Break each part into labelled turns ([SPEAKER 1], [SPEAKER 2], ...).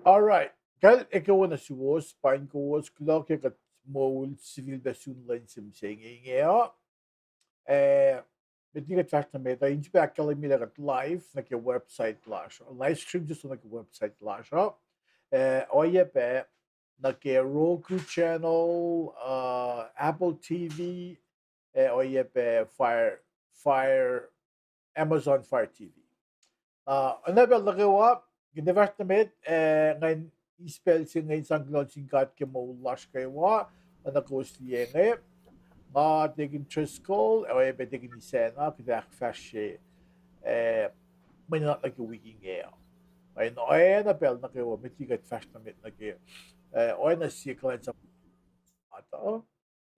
[SPEAKER 1] All right. Kal ikaw na suwos, paing kowos, Kulo kat mol civil basun len misenge met niet vast met dat je bij kalmie dat live na je website lash. Live stream just na je website lash. Oye pe na je Roku channel, Apple TV, oye pe Fire Amazon Fire TV. Ano ba nagawa? Ginivast namin, ngayon i-spell siya ngayon sa launching card ke mo lash kayo na kosliye ma tegen Triskel, or bij tegen die scène, ik dacht vastje, maar niet like een weekend gale. Maar in ooit na bel na kayo, met die gaat vast na met na kayo. Ooit na cirkel en sa ata,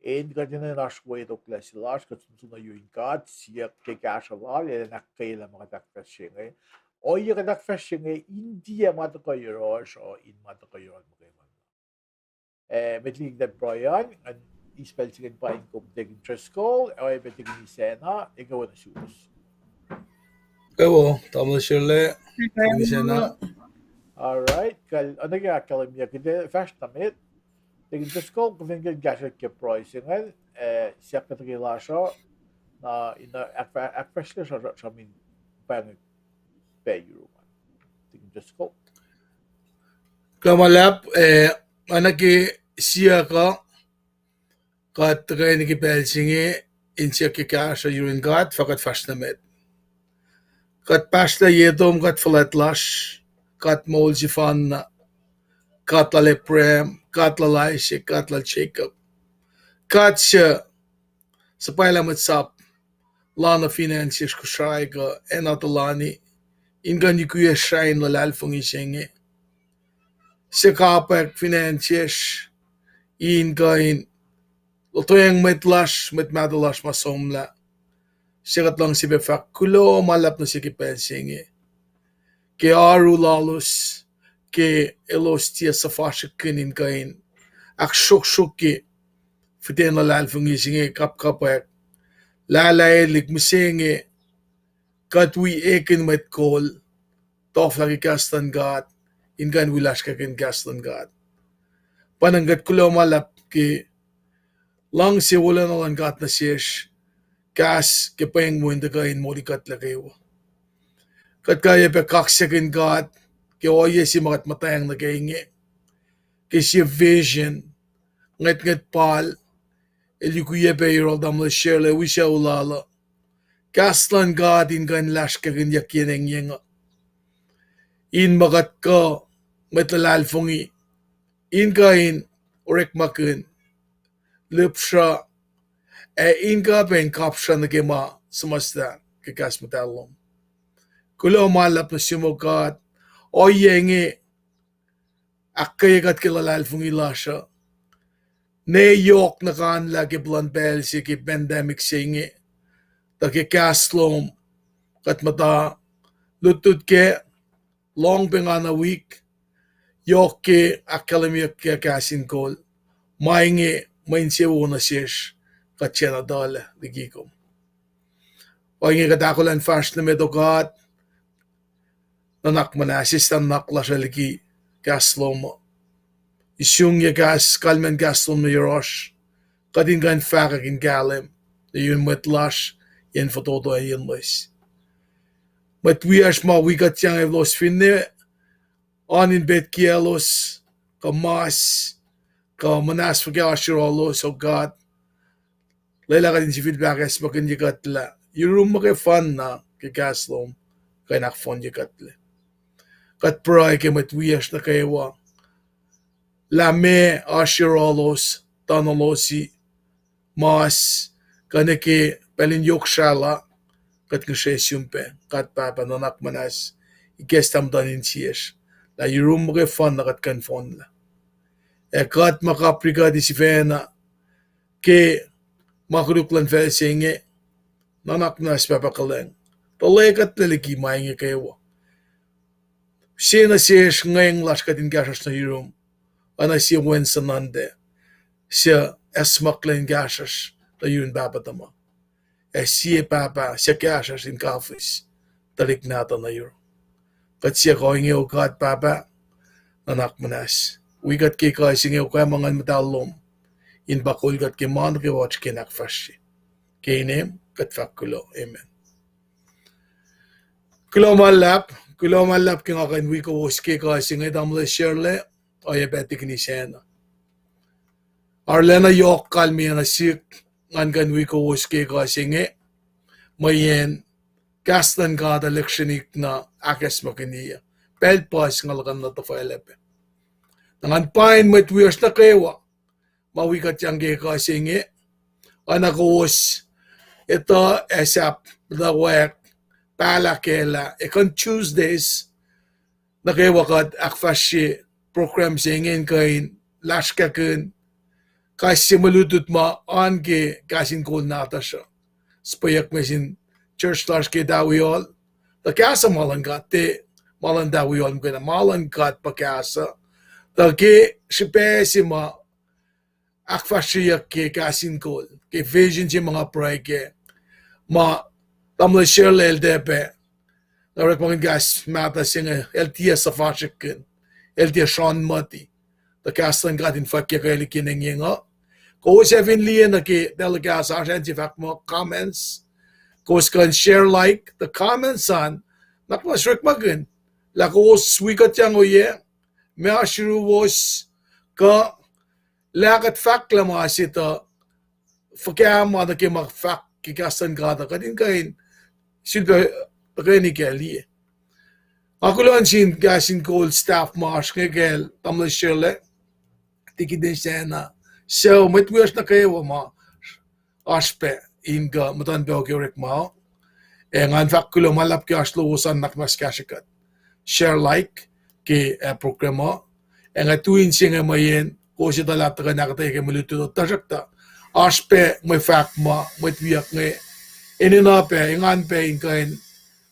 [SPEAKER 1] en gaat je na schwede ook les laas, gaat soms na yung kat, siya kijk as awal, en na kayo lang mga vastje ngay. Ooit je gaat vastje ngay, India mata kayo roos, o in mata kayo al mga met die dat Brian, en i-spell sig en paing kom tegen Triskel, og jeg vet ikke ni sena, jeg går under sjus.
[SPEAKER 2] Kawo, tama sila. Ni sena.
[SPEAKER 1] All right, ano nga kalimya kide fast damit. Tegen Triskel ko vingel gasher ke pricingen, siya ka tagila na ina akfasle sa min pang pay euro. Tegen Triskel.
[SPEAKER 2] Kamalap, anaki siya ka kat kaya nagipelsingi insiya kikasha yurin kat fakat fashnamet. Kat pashla yedom kat faletlash, kat molzifan na, kat la leprem, kat la laishe, kat la check-up. Kat siya sa pailamat sap, lana finansies kushaiga, enatalani, ingan yukuya shain Lulalfongin misenge. Siya kapak finansies, ingain, Lotoyang metlash, metmadalash masomla. Sikat lang Sifac, Kulo malap na sikipelsingi. Ke aru lalus, ke elostia safashakin in kain. Ak shuk-shuki, fiten Lulalfongin singi kap-kapak. Lalaelik misenge, katwi ekin met kol, tof lagi kastan gat, ingan wilash kakin kastan gat. Pananggat Kulo malap ke lang si wala na lang gat na siyesh, kas ke Paing mo hindi kain mo likat lagayo. Kat kaya pa kaksakin gat, ke oye si makat matayang nagaingi, ke siya vision, ngat pal, ili kuya pa irol damla sherle wisha ulala, kaslan gat in kan lash kakin yakyeneng yenga. In makat ka, Lulalfongin, in kain, orek makin, lupsha, inga ben kapsha na gema samasta kakas matalom. Kulo malap na sumukat o yenge akayagat Lulalfongin lasha. Ne yok na kan lagi blunt bell si ki pandemic singe. Ta ki kaslom kat mata lutlut ke long pengana week yok ke akalamia ke kasin kol. Mainge mainsewo na siyesh kat siya na dala ligikom. O yung katakulan fast na medokat, nanak manasistan nakla siya ligi kaslom. Isyong ya gas, kalmen kaslom na yorosh, kadin kan fakak in galim, na yun matlash, yan fototo ay yun lis. Matwiyash ma wikat yang evlos finne, anin bet kielos, ka mas, ka manas pagkakashirolos, o God, layla ka din si feedback es makinjikat la. Yung mga fun na kikaslom, kaya nakfon jikat la. Kat pray ke matwiyash na kayawa. Lame ashirolos, tanolosi, mas, kaneke pelinyok shala, kat ngashesyumpe, kat papa nanak manas, ikestam danin siyesh. La yung mga fun na kat kanfon la. Kat makaprika di si Fena, ke makuruklan felsinge, nanak nas papakaleng. Palekat laliki mainge kayo. Sina siyesh ngayong lash katin gashas na yung, ana siya wensa nande, siya esmaklen gashas na yun babatama. Siya papa, siya gashas in kafis, talik nata na yun. Kat siya kohingi o kat papa, nunak manas. Wikut ke singe ko mangan matalom. In bakul gat ke man ke watch ke nakfashi. Ke name kat Kulo. Amen. Kulo malap ke ngakan wiko woske singe damle sherle oye betik ni sena. Arlena yok kalmi nga sik ngan kan wiko woske singe mayen gastan ka da lectionik na akes makiniya. Pel pas ngalakan na tafailepe. Nangan pain met wiers na kewa. Mawikat yang ke singe anakos ito esap the work palakela ikon Tuesdays nakewakat akfashi program singin kain lashkakun kasi malutut ma anke kasin kol nata siya spayak mesin church lash ke dawiol the kasa malangat te malan dawiol mkena malangat pakasa the ke sipesima akfashi ke kasin kol ke vision si mga pray ke ma tamla shirle LDP Narek mga gas mata singa LTS Sifac LTS Sean Mati the castan got in fakya kaya kinengenga ko seven lian na ki delegas arjan Sifac mo comments ko can share like the comments on nakmas rek magun la ko swikat yang oye me ashru was ka lakat fak la mga sita fakya mo na ki mag fak ki castan gata kadin kain silba kani kali Ako lang sin gasin cold staff marsh ngegel tamla shirle tiki din sena so metwias na kayo ma aspe inga matan belgyorek ma ngan fak Kulo malap ki aslo usan nakmas kashikat share like ki programa nga tuin singa mayen ko si dalat ka nakatay ke mulutut tajakta aspe may fak ma metwiak nge ininape ngan pe inkain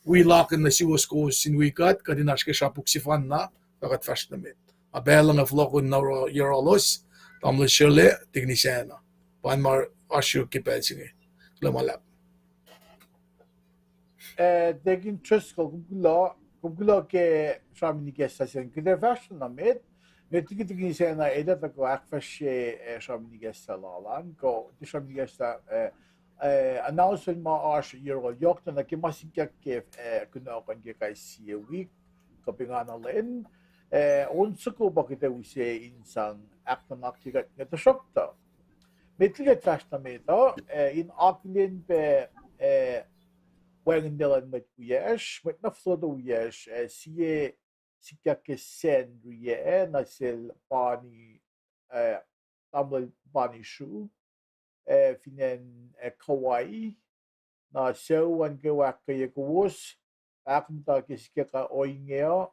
[SPEAKER 2] we lock in the siwas ko sin wikut kadinash ke shapuk sifan na kakat fast na met abelang of loko na yorolos tamle shirle technician pan mar ashu ki pelsinge lamalap
[SPEAKER 1] Degin tröst kulo ke sramini gestasen kide version na met tiki sena eda da ko akfashe sramini gestalan ko di sramini gesta announcement ma ash yero yokta na ki masikya ke kuno kan ke kai see week ko pingana len onsuko bakite use insan akta naktigat ngeta shokta metliget fashta meto in aklin pe Wagen Dylan met Uyesh, met Naflodo Uyesh, siye sikake sen riye, nasil bani, tamil bani shu, finen kawaii, na so an gewaka yekos, akmta kisikaka oingeo,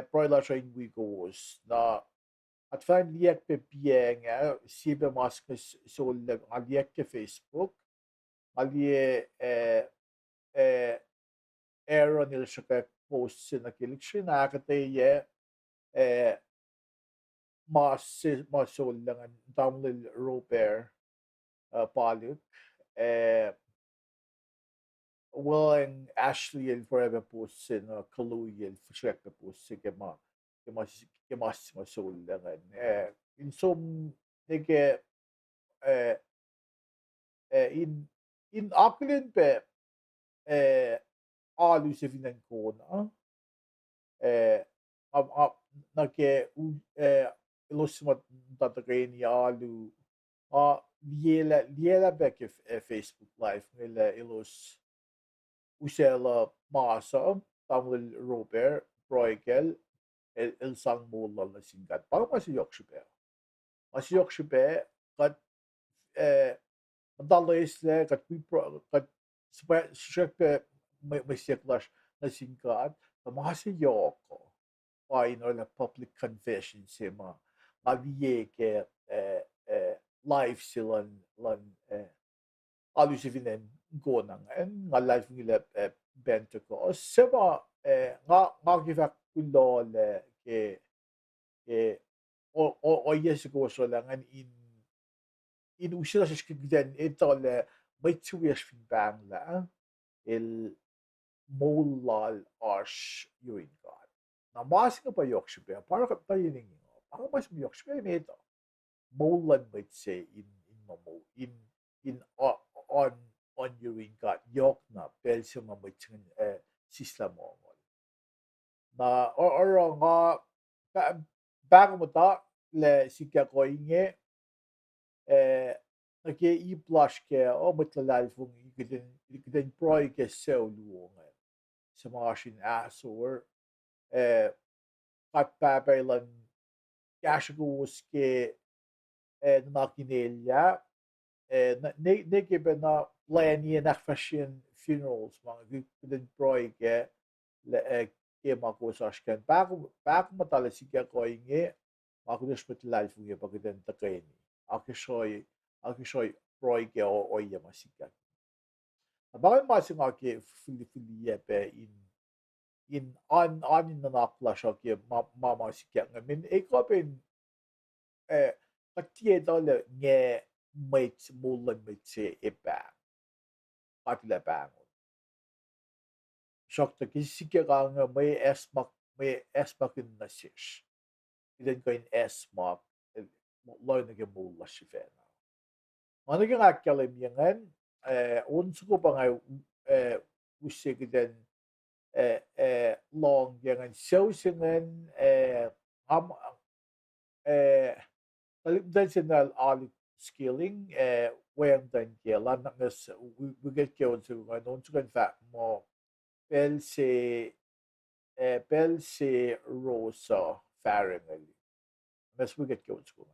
[SPEAKER 1] broila sa ingwi gos, na at fan liek pe pieng, sibe maskas sol aliek ke Facebook, alie Aaron nil siya post na kilik nakataya masol lang damlil roper palut willing Ashley and forever post na Kulo siya post kemas masol lang in some nige in Auckland pe alu se finan kona nake ilosimat tatagay alu liela bek Facebook live nila ilos usela masa tamil Robert Broigel el sang mola la singat para masiyok shibe kat dalaisle kat kat siyek may siyaklash na singat masiyok in or public convention sima aliye ke live silan lan alusivinen gonang en nga live nila bento ko sema nga gifak kulo le ke o yes ko so lang in usila sa skigden ito le may tuwias fin bang la il molal arsh yuin god Na mas nga pa yok siya, para ka tayo ningin. Para mas mo yok siya, may ito. Molan might say in mamo in on urine got yok na pel siya mamit sisla mo na or nga bago mo ta le sikya ko inge nake i-flush ke o Lulalfongin ikiden proy ke seu luonga sa mga sin asor kat papailan kashigos ke nakinelya neke be na plani nach fashion funerals mga ikiden proy ke ke makusashken bago matala sikya ko inge makudes met Lulalfongin pagiden takeni akishoy proy ke o yamasika bakit masing ke fili pe in on in na flash ke mama sikya ngamin pen katie dole nge mates mulan mates iba patila bang shokta kisikya nga may esmak in nasish iden ko in esmak loy na gemula shifena ano yung akalim yan unso ko pa nga usigiden long yan sosingen am talibdan sinal alit skilling wayang dan lan nas we get killed so I don't kan fat mo pelse rosa faringali nas we get killed so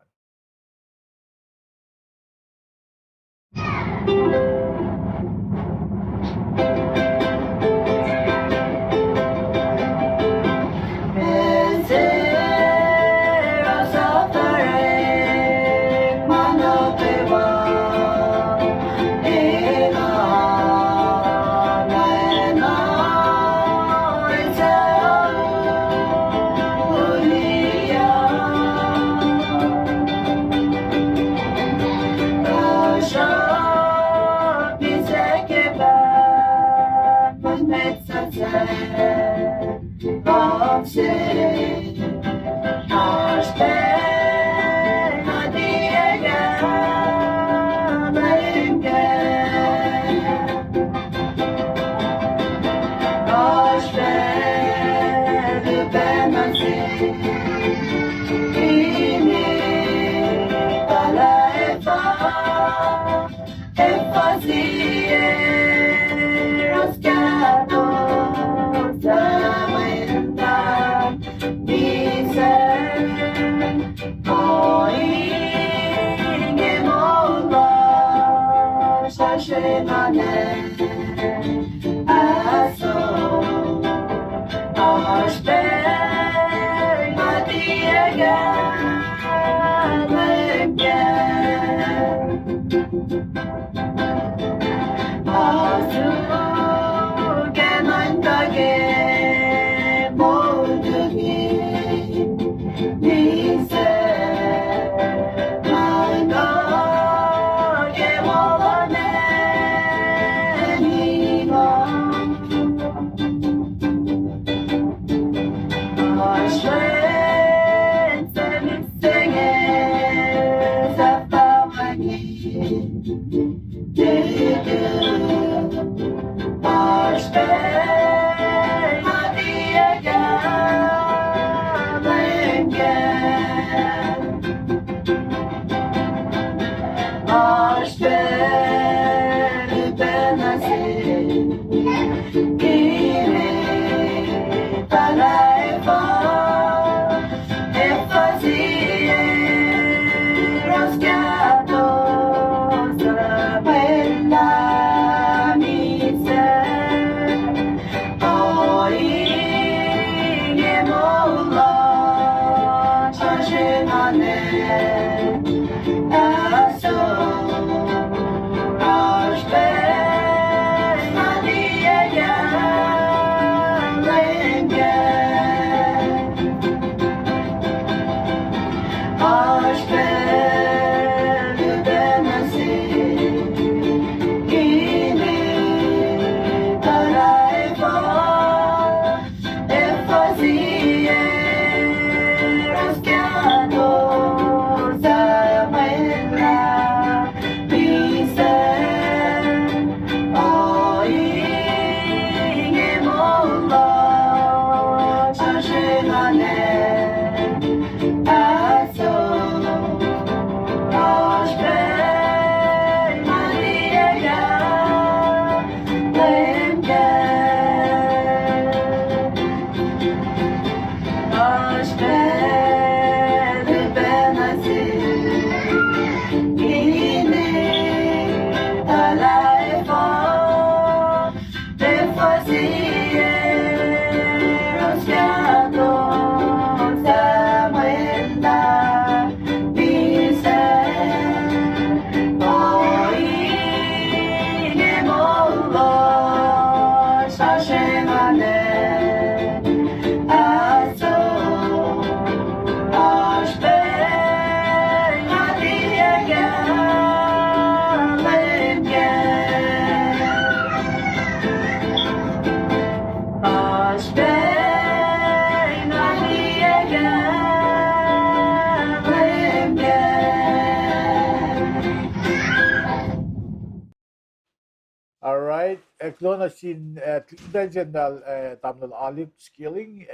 [SPEAKER 1] Alright, Kulo na sin tignan dyan na tamnal alip skilling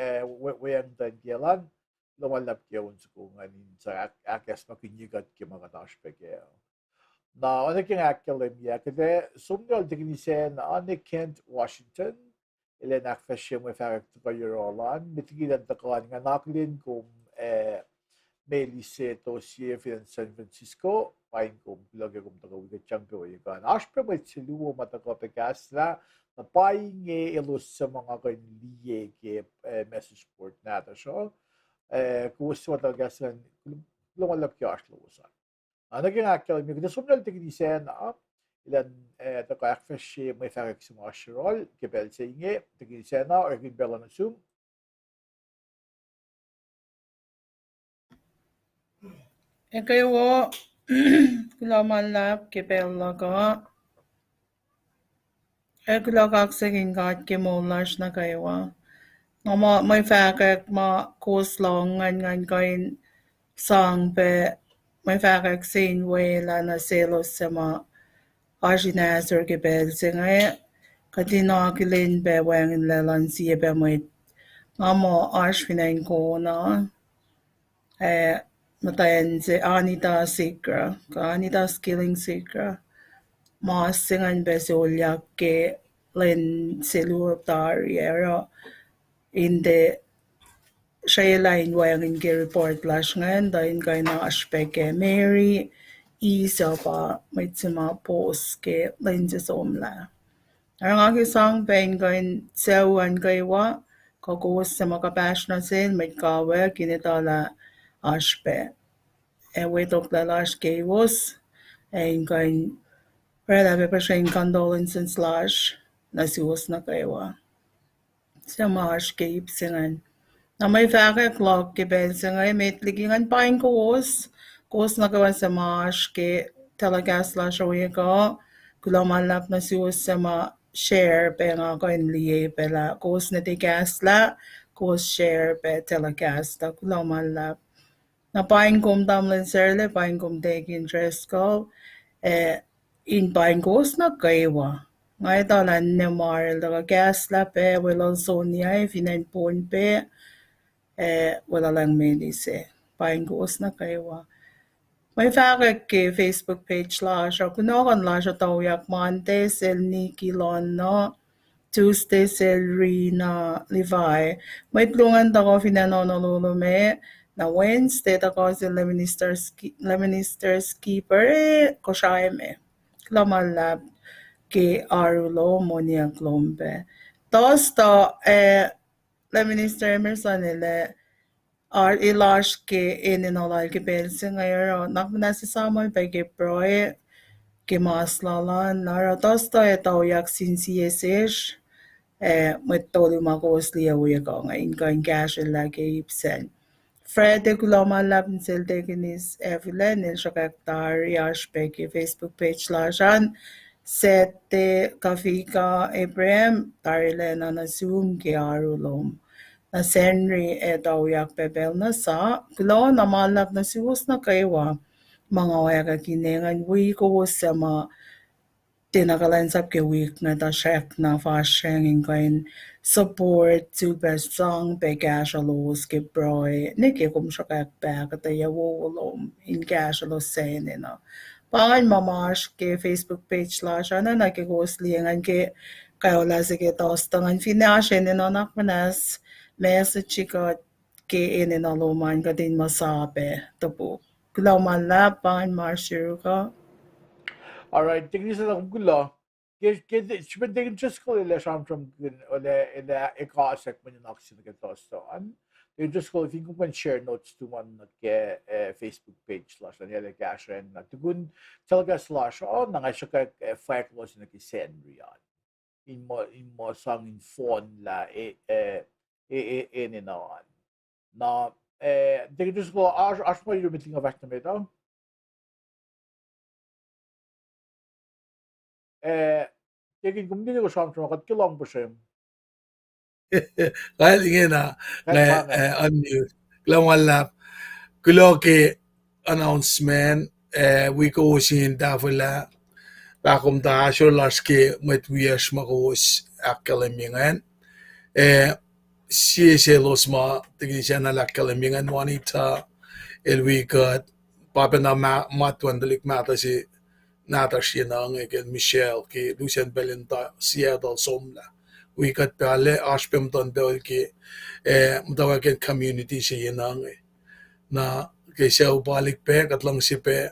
[SPEAKER 1] wayang dan gelan lumalap yun sa kung anin sa akas makinyigat ki mga taspeke. Na ano king akademia kade sumdal dignisen ane Kent Washington ilan akfashe mo farak to Eurolan mitigilan takalan nga naklin kung Melise to in San Francisco, Paing kung pilagi kung tagawigat siyang gawin ka. Ashpe may siluwa matakapikas na paing ilus sa mga kaniliye ke message board natin. So, kung gusto matagasan, lumalap ki ashluwasan. Naging actually, may gudasumnal tigdisen na ilan takakfashe may farak sa mga shirol, kibel sa inge, tigdisen na, or kibela na zoom.
[SPEAKER 3] Kayo Lulalap kipelaga Kulagak gat kimolash na kayo may fakak ma coleslaw ngan kain sang pe may fakak sin wala na selos sa ma ajinas or kipel singay katina kilin be wang lelan siya be may mo ashwinain ko na matayan si Anita Sikra, Anita Skilling Sikra, maasingan ba si Ulyak ke len silutari era hindi siya lain wayang inge report lash ngayon dahil kayo na aspek ke Mary isa pa may tsima post ke len si somla. Ang agi sang Paing kayo sewan kayo kagos sa makabash na sin may kawe kinitala aspe. Wetok lalash kowos and kain rela pepashain condolences slash nasiwas na kayo sa mahash kaip singan na may fake clock kibel singay may tligingan paing kowos na kawan sa mahash ke talaga slash away ko kulomalap na siwas sa ma share pe nga kain liye pela kowos na tigas la kowos share pe telecast kulomalap na paing kom tamlin serle paing kom taking dress ko in paing kos na kaiwa ngay talan ne mar daga gas la pe wala sonia finain pon pe wala lang medise paing kos na kaiwa may fakak ke Facebook page la siya kunokan la siya tawyak mante sel ni kilon no Tuesday celery na Levi. May tulungan ako finanonololume na Wednesday ako si Leministers Keeper ko siya Klamalab ke Arulo Monia Klombe. Tosto Leminister Emerson ile ilash ke ininolal ke pensi ngayon nakmanasisama pa ke proye ke maslalan nara tosto yak sinsiyesish metode makosliya uyako nga inka cash lagi ipsen. Fred Kulomalap nsel tekinis evilen il shakaktar yashpeki Facebook page lashan sete kafika Abraham tarilena na zoom ke arulom. Na senri daw yak pebel na sa kulo na malap na siwas na kaywa mga waya kinengan wiko sa mga tinakalan sab ke week na ta check na fashion kain support to best song be cash alos ke broy ne ke kum shakak ba ka ya wolom in cash alos say na pangan mamash ke Facebook page la siya na nakikosliangan ke kayo la sige tostangan finashin na nakmanas message ka ke na luman ka din masabi tapo kulaw man la pangan marshiru ka.
[SPEAKER 1] Alright, tekniskt akong gulo. Spending just ko ile sramsramkin ile ikasek man yung aksi na tostoan. Yung just ko think ko share notes to man ke Facebook page slash na nila kashen na tugun talaga slash nga siya ka fake loss na kisend riyan. In mo sang in phone la ninawan. Na tekniskt just ko as mo yung meeting of na ito. Taking kumdini ko sramsram kat kilong po siya.
[SPEAKER 2] Kahit ingin na unmute Lulalap Kulo ke announcement we ko sin tafula Bakom da şolarski metwiyaş magos akkalamingan. Siye losma tignisan alakalamingan wanita elwikat papa na matwandalik mata si Natasha nang egen Michelle ki Lucien Belenta Seattle somla. Wikat pale ashpem ton bel ki mutawaken community siya nang na kaysa ubalik pe katlang si pe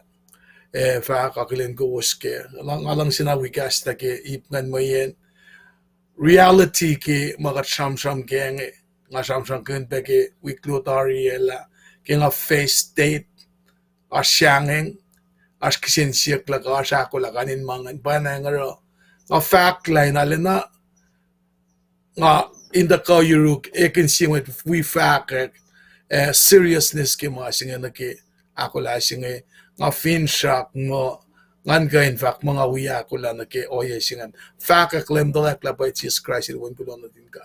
[SPEAKER 2] fa kakilin ko uske alang sinawikas na ki ipngan mo yen reality ki mga sramsramkin nga sramsramkin pe ki wikut ariela ki nga face state asyangeng as kisin siyak laka asako lakanin mangan pa na nga fact line alina nga in the kayuruk ekin singwet we fact seriousness ki mga singa na ki ako la singa nga fin shock mo ngan ka in fact mga wiya ko la na ki oye singan fact klem dalak la by Jesus Christ it won't kulo na din ka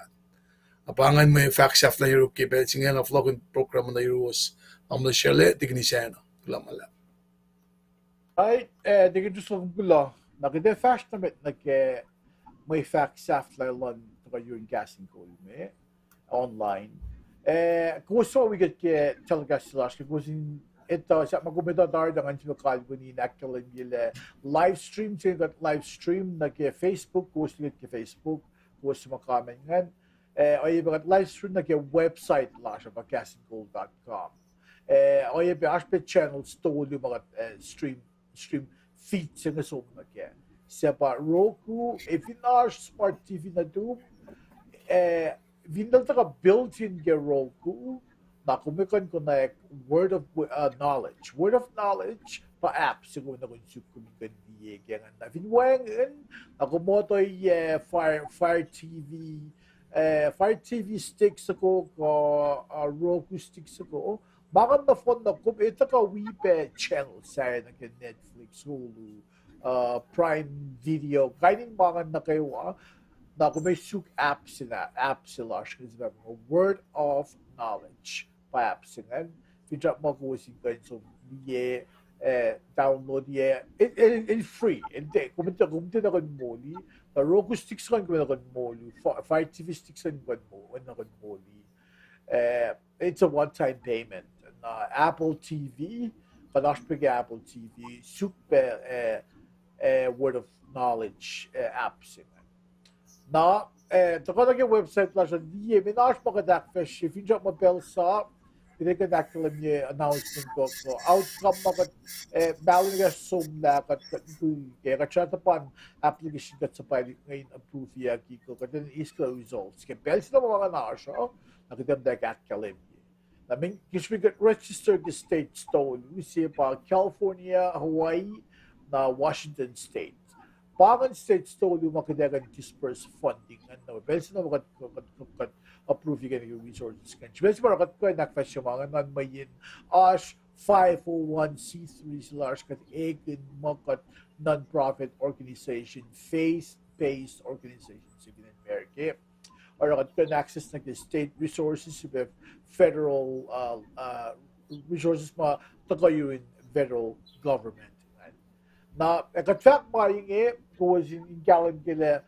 [SPEAKER 2] apangan mo fact shaft la yuruk ki bet singa nga vlogging program na yurus amna shele tignisano lamala
[SPEAKER 1] ay digin gusto kong gulo nakide fast na met may fact shaft la lon yung gassing ko me online kung so we get telegas slash kung ito sa magumedadar dengan lokal bunyi nakal gila live stream sing live stream na ke Facebook kung ke Facebook kung makamengan ay bagat live stream na ke website la sa gassinggold.com ay aspe channels to yung mga stream feed sing so na ke sa Roku if in our smart TV na do vindal taka built-in ge Roku na kumikan ko na word of knowledge pa app siguro na kung kumikan diye kaya na vinwangan ako mo to Fire TV sticks ako ko Roku sticks ako bakit na phone na kung ito ka wipe channel sa na Netflix Hulu Prime Video kainin mga na kayo na kung may suk app sila word of knowledge pa app sila fidjak mo ko singkan so ye download ye in free hindi kumita na kan moli na Roku sticks kan kumita kan moli Fire TV sticks kan moli it's a one-time payment Apple TV kadash pag Apple TV super word of knowledge app sila na tako na website la siya diye minash pagkadak fish if you mo bell sa pinagkadak lang niya announcement ko outcome makat balaga sumla kat kaya kachat pan application kat sa pilot ngayon approve ya kiko katan is the results kaya bell sila mga na siya nakita dak kalim I mean because we got registered the states to we see pa California Hawaii na Washington state Pagan states to yung makadagan disperse funding ano bes na makat approve yung resources kan bes para kat ko nakfasyo mga nan mayin as 501c3 kat ekin makat non-profit organization faith-based organization in America or kat ko access na state resources with federal resources ma tagayo in federal government na katfak maing was in galan gila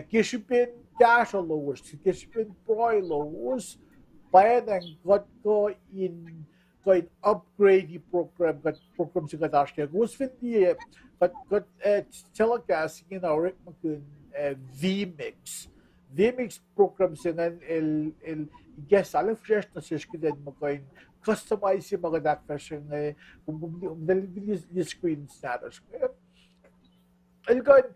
[SPEAKER 1] kishipin cash lowers kishipin proy lowers bayan ang got ko in upgrade program got program sa katash kaya was hindi got telecast in our VMix program sinan el guess alam fresh na siya kaya mo kain customize yung mga fashion kung bumili yung screen status Elgan,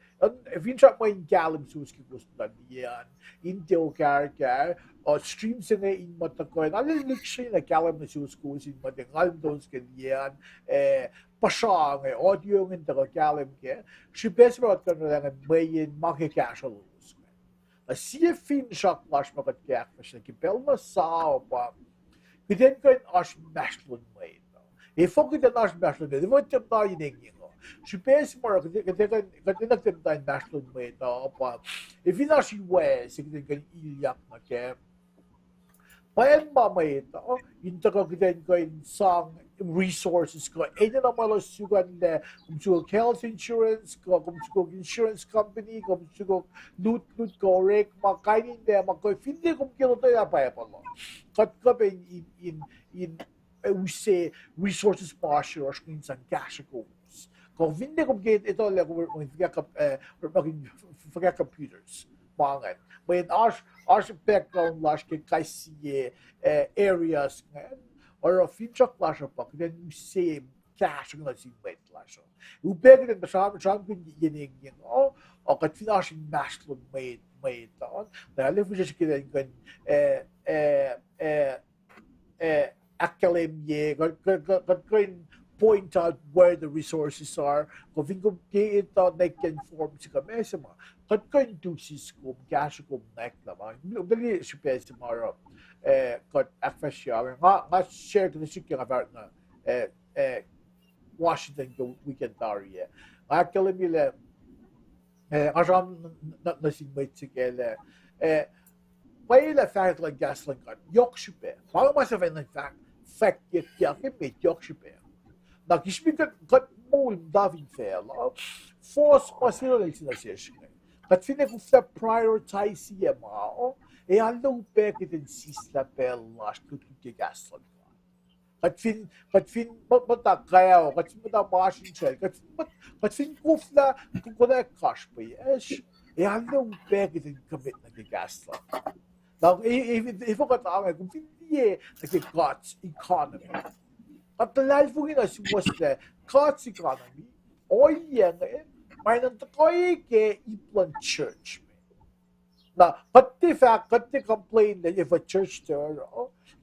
[SPEAKER 1] if you try mo in galim suski gusto na yan, Intel character, o stream sa nga in matakoy, nalilik siya na galim na susko sin matingal doon sa yan, pasang, audio ng taga galim ka, si best mo at ka na lang mayin makikasal lus. Siya fin shock lash makatkayak na siya, kipel na sao pa, kiden ko yung ash mashlun mo ito. Ifo kita na ash mashlun mo, di mo tiyam tayo yung she pays more kasi nagtinda national mo ito pa if you know she wears sige kan ilyak na ke Bayan mamaya yung tagagitan ko yung sang resources ko. Ito na malusugan na kung suko health insurance ko, kung suko insurance company, kung suko lutlut ko, rek, makainin na, hindi kung kilo tayo na pa lo. Kat ka in we say resources partials kung isang cash ko. Kung hindi kung ito lang kung forget computers. Mangan. But our background lash kay kasi areas ngayon or a future clash of pak then you say cash ng si wait lash. Ubeg din sa kun yining o kat finashing mashlon made on. Dahil if just kaya kan academia got point out where the resources are. Kung ito they can form si kami sa mga kat induces ko cash ko nek naman. Dali si pesa mara kat afasya nga share ko si about na Washington go weekend area. Academia asam na si mate sigela may la fact like gasoline kat yok sipe. Para masafay na fact yak yok sipe. Nakishmikat kat mo davin fel. Force pasilo na sinasya. Kat finekufta prioritize siya mao, alam pekit in sisla pelas kututi gaslan. Kat fin matakaya, kat fin matamashin siya, kat fin kufla kukuna cash pa yes, alam pekit in commit na gaslan. Now, if ako tama, kung hindi nag-cuts economy, at Lulalfongin as was the cuts economy, o yan may nantakoy ke iplan church. Na, pati complain that if a church there,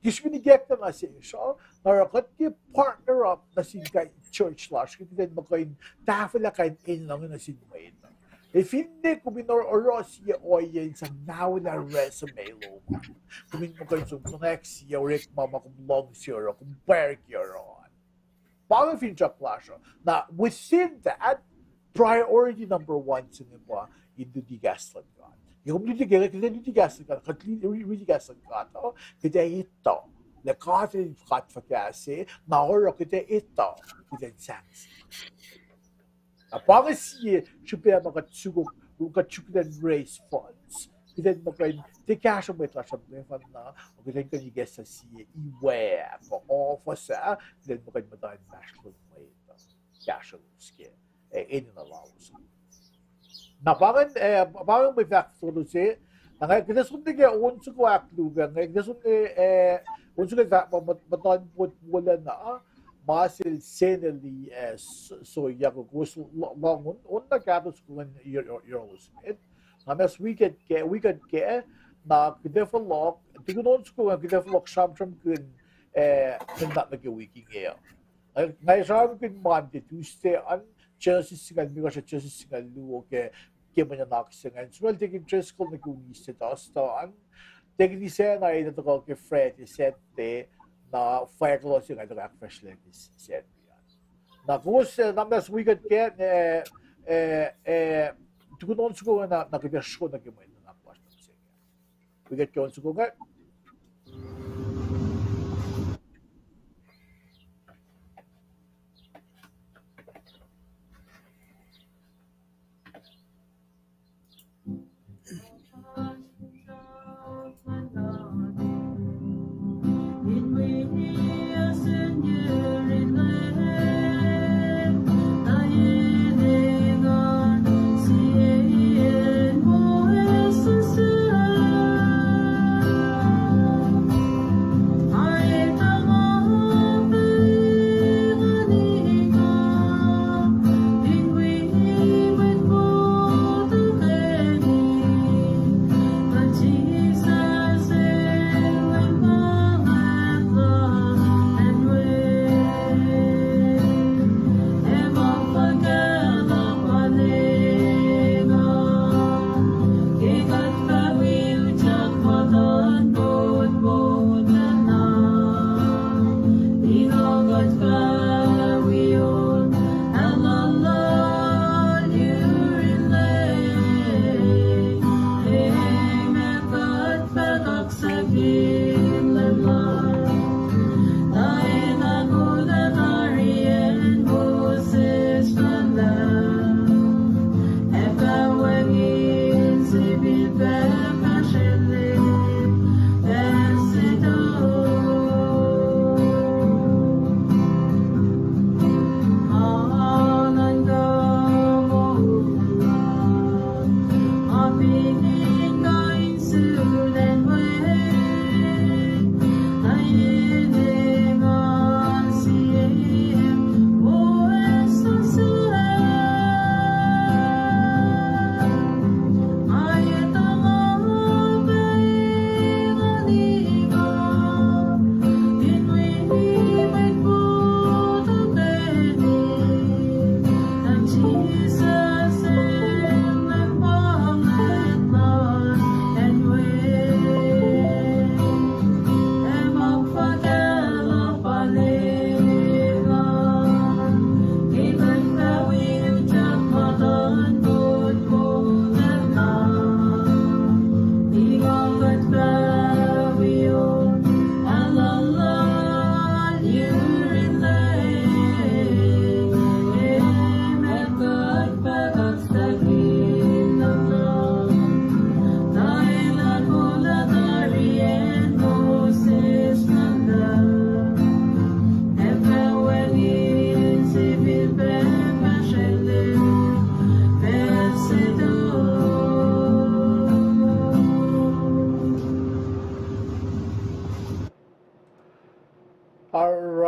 [SPEAKER 1] gisminigek na siya, na kati partner up na si church lash, kati din makain, tafala kain lang na sinmay. If hindi ko binororos siya o yan sa nawala resume lo, kung mo kayo sa connect siya, or mama kung long siya, or kung berk siya, parang fincha clash, na within that, priority number one sa nila yung dudigaslan ka. Yung dudigaslan ka, dudigaslan ka, kita ito, nakata kat fakasi, naoro kita ito, kita sanksi. Apang siya, siya makatsugo, kachukulan raise funds, kita makain, te cash mo ito sa fund na, o kita kanigesa siya, iwe, pa-office, kita makain matayin mashlon mo ito, cash mo siya. In the laws. Na parang may factor siya. Kita sunod nga unso ko aklugan. Kita sunod unso ka matan put wala na masil senely so yako gusto long unna katos ko your limit. Na mas we could get na develop tingnon ko nga develop sramsramkin not like a wiki ngayon. Ngayon sramsramkin Monday Tuesday Chelsea singal mi kasi Chelsea singal luo ke kaya naksingan. So well, taking interest ko nag-unis ito. So, taking isa na ito ko ke Fred isete na fire close yung ito fresh like this set. Na kus namas we could get tukunon ko na nakibasyo na kimo ito na plus na siya. We get ko ko nga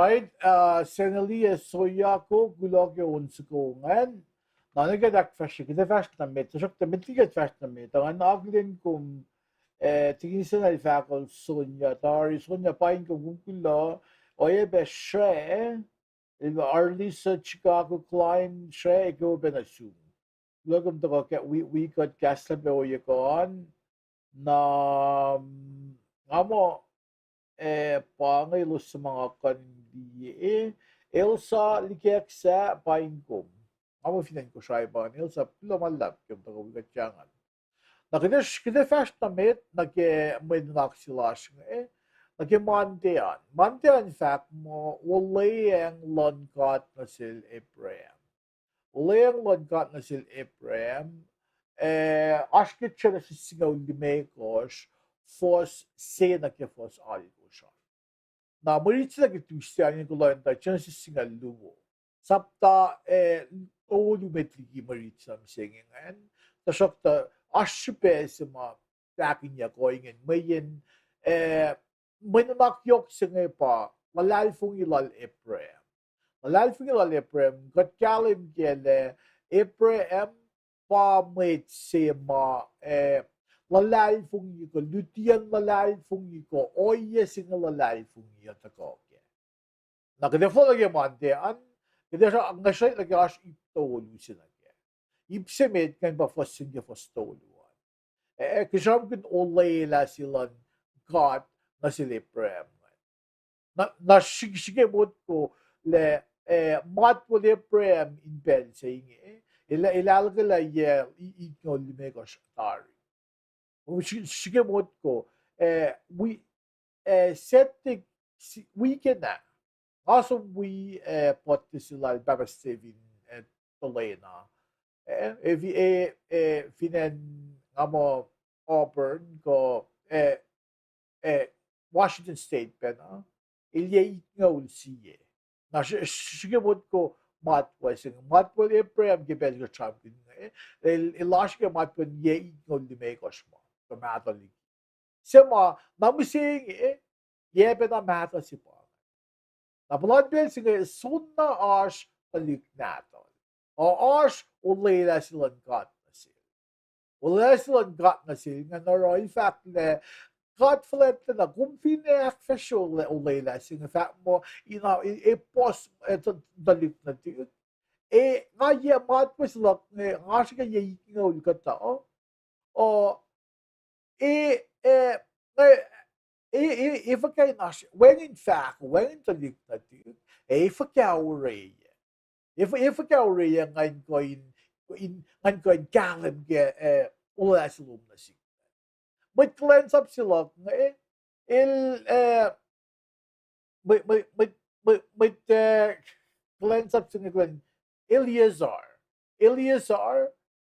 [SPEAKER 1] right, senali soyako guloge unsukungan. Nanagadak fashion, the fashion met, the shock the mitigat fashion met, and aglin cum tingin faculty Sonya, Tari, Sonya Paing Kulo, Oyebe Shre, in the early Chicago Klein, Shre, go Benasum. Look at the rocket, we got Gaslabe Oyakon, na amo pangay lo sa mga kandi Elsa likek sa paingkom. Amo finan ko siya ba Elsa lumalap yung tagawigat jangan. Nakita fast na met may nunak sila siya mantean. Mantean in fact mo walay ang lonkat na sil Ephraim. Walay ang lonkat na sil Ephraim. Aşkı çaresi singaw limekos fos sena ke fos alikoşa. Na maritsa ke tuistiani kulanta çaresi singal lugo. Sapta oğlu metriki maritsa misengen. Taşakta aşıpe sema takin ya koingen mayen menamak yok singe pa Lulalfongin ilal Ephraim. Lulalfongin ilal Ephraim got kalim gele Ephraim pamit sema Lulalfongin ko lutian Lulalfongin ko oye singa Lulalfongin takoke. Na kada folage mantean kada sa ang nasay lagi as iptolu sinage. Ipsemet kan ba fosinge fostoluan. Kisam kun olay la silan God na sila Ephraim. Na sige mo ko le mat po le Ephraim in bel saying ilalagala ye ikno limegos tari. Sige mo ko we septic weekend na. Also we put this like babastevin at Tolena. If finan amo Auburn ko Washington State pa na ilye ikno siye. Na sige mo ko matwa Ephraim gibel ko champion ilash ke matwa ye ikno limegos mo. Tomatoli. Sema namusing ye pa na mata si pa. Na blood bill sige sunna ash palik nato. O ash ulay silang got na sil. Ulay silang got na sil nga naro in fact le got flat na kung pinak fashion le ulay sing in fact mo post dalik na tiyo. Nga ye matwa sila nga siya ye ikno kata o if a kay nash when in fact when dalik na tiyo if a kawre if a kawre ngayon ko in galim ge ulay silum na sig. But cleanse up sila cleanse up sila Eleazar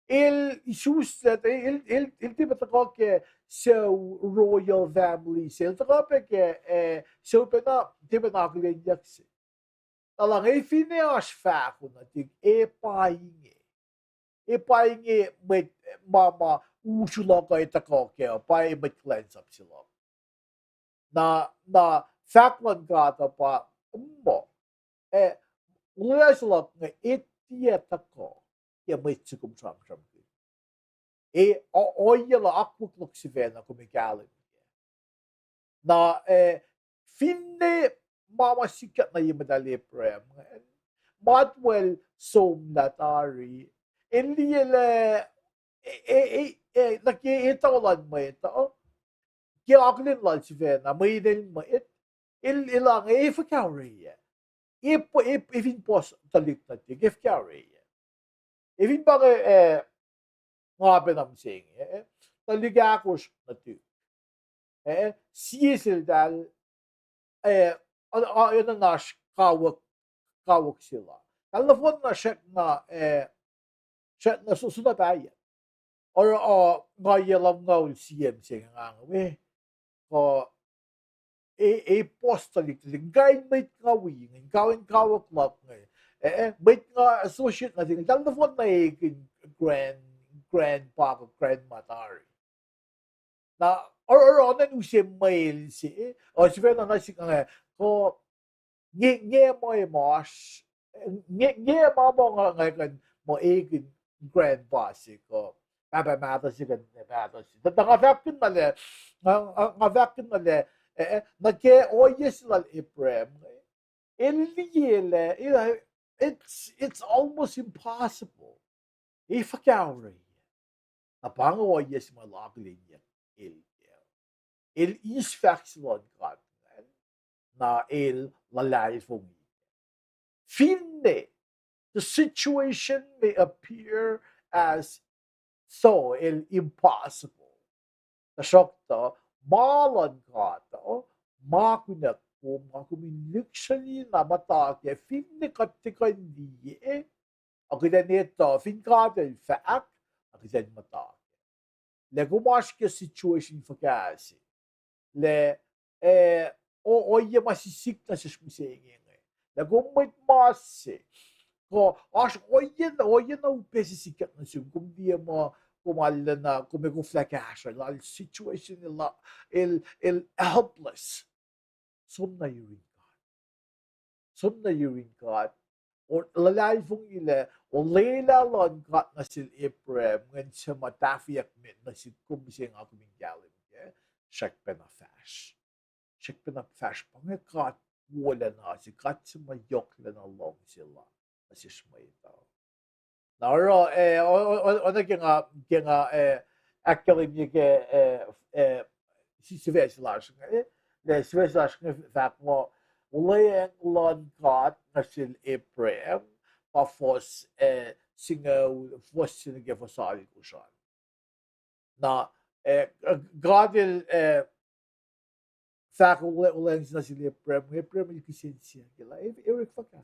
[SPEAKER 1] issues that il tipo che so royal family sel ke so pena tipo na yaksi. Talang fine as faco na tig painge met mama usula ka itako ke pa met cleanse up sila. Na faklan gata pa mo mula sila nga itia tako ya met sukum sramsramkin. Oye la akmuklok si vena kumikalin. Na finne mama sikat na yung madali Ephraim. Matwell som latari. Hindi yala nakikita ko lang mo ito. Kaya aklin lang si vena. May din mo it. Ilang ifakawri. Ifin pos talik na tig. Ifakawri. Ifin ba nga pinamsing taligakos na tig. Sisil dal yun na nash kawak sila. Talafon na siya na susunatayan. Or ngayalam nga siyem siya nga we. Ko postalik gain mate nga wing gawin kawak lap nga mate nga associate na din talafon na grandpa of grandma tari. Na or onan usem mail si o si vena na si nga ko nghe mọi mos nghe mà mọi người gần mọi cái grand boss có mà đó là cái mà đó là đó là phép kinh mà là phép kinh mà là nó cái ôi là Ibrahim it's almost impossible if a cowrie a bang ôi mà log lên il is factual God na il Lulalfongin. Finne, the situation may appear as so impossible. Nasokta, malan kato, makunak po, makuminluksani na matake, finne katikan diye, akidan ito, finkada fact, akidan matake. Le gumaşke situation fakasi. Le o masisik na sa misenge. Le gumit masi. Ko as oye na upesisikat na siya kung di mo kumala na kumikuflakasya la situation nila il helpless. Som na yurin ka. O Lulalfongin ile o leila lon kat na sil Ibrahim ngan siya matafiyak mit na si kumising ako minggalim. Check penafash. Check penafash. Pangakat wala na si kat si mayok na long sila. Asi ito. Naro ona genga actually si Sifac le Sifac fact mo ulayang lon got na sil Ibrahim pa fos singa fos sinige fosali ko siya. Na Godil fact ulayang na sil Ibrahim yung kisensya kila Eric Faka.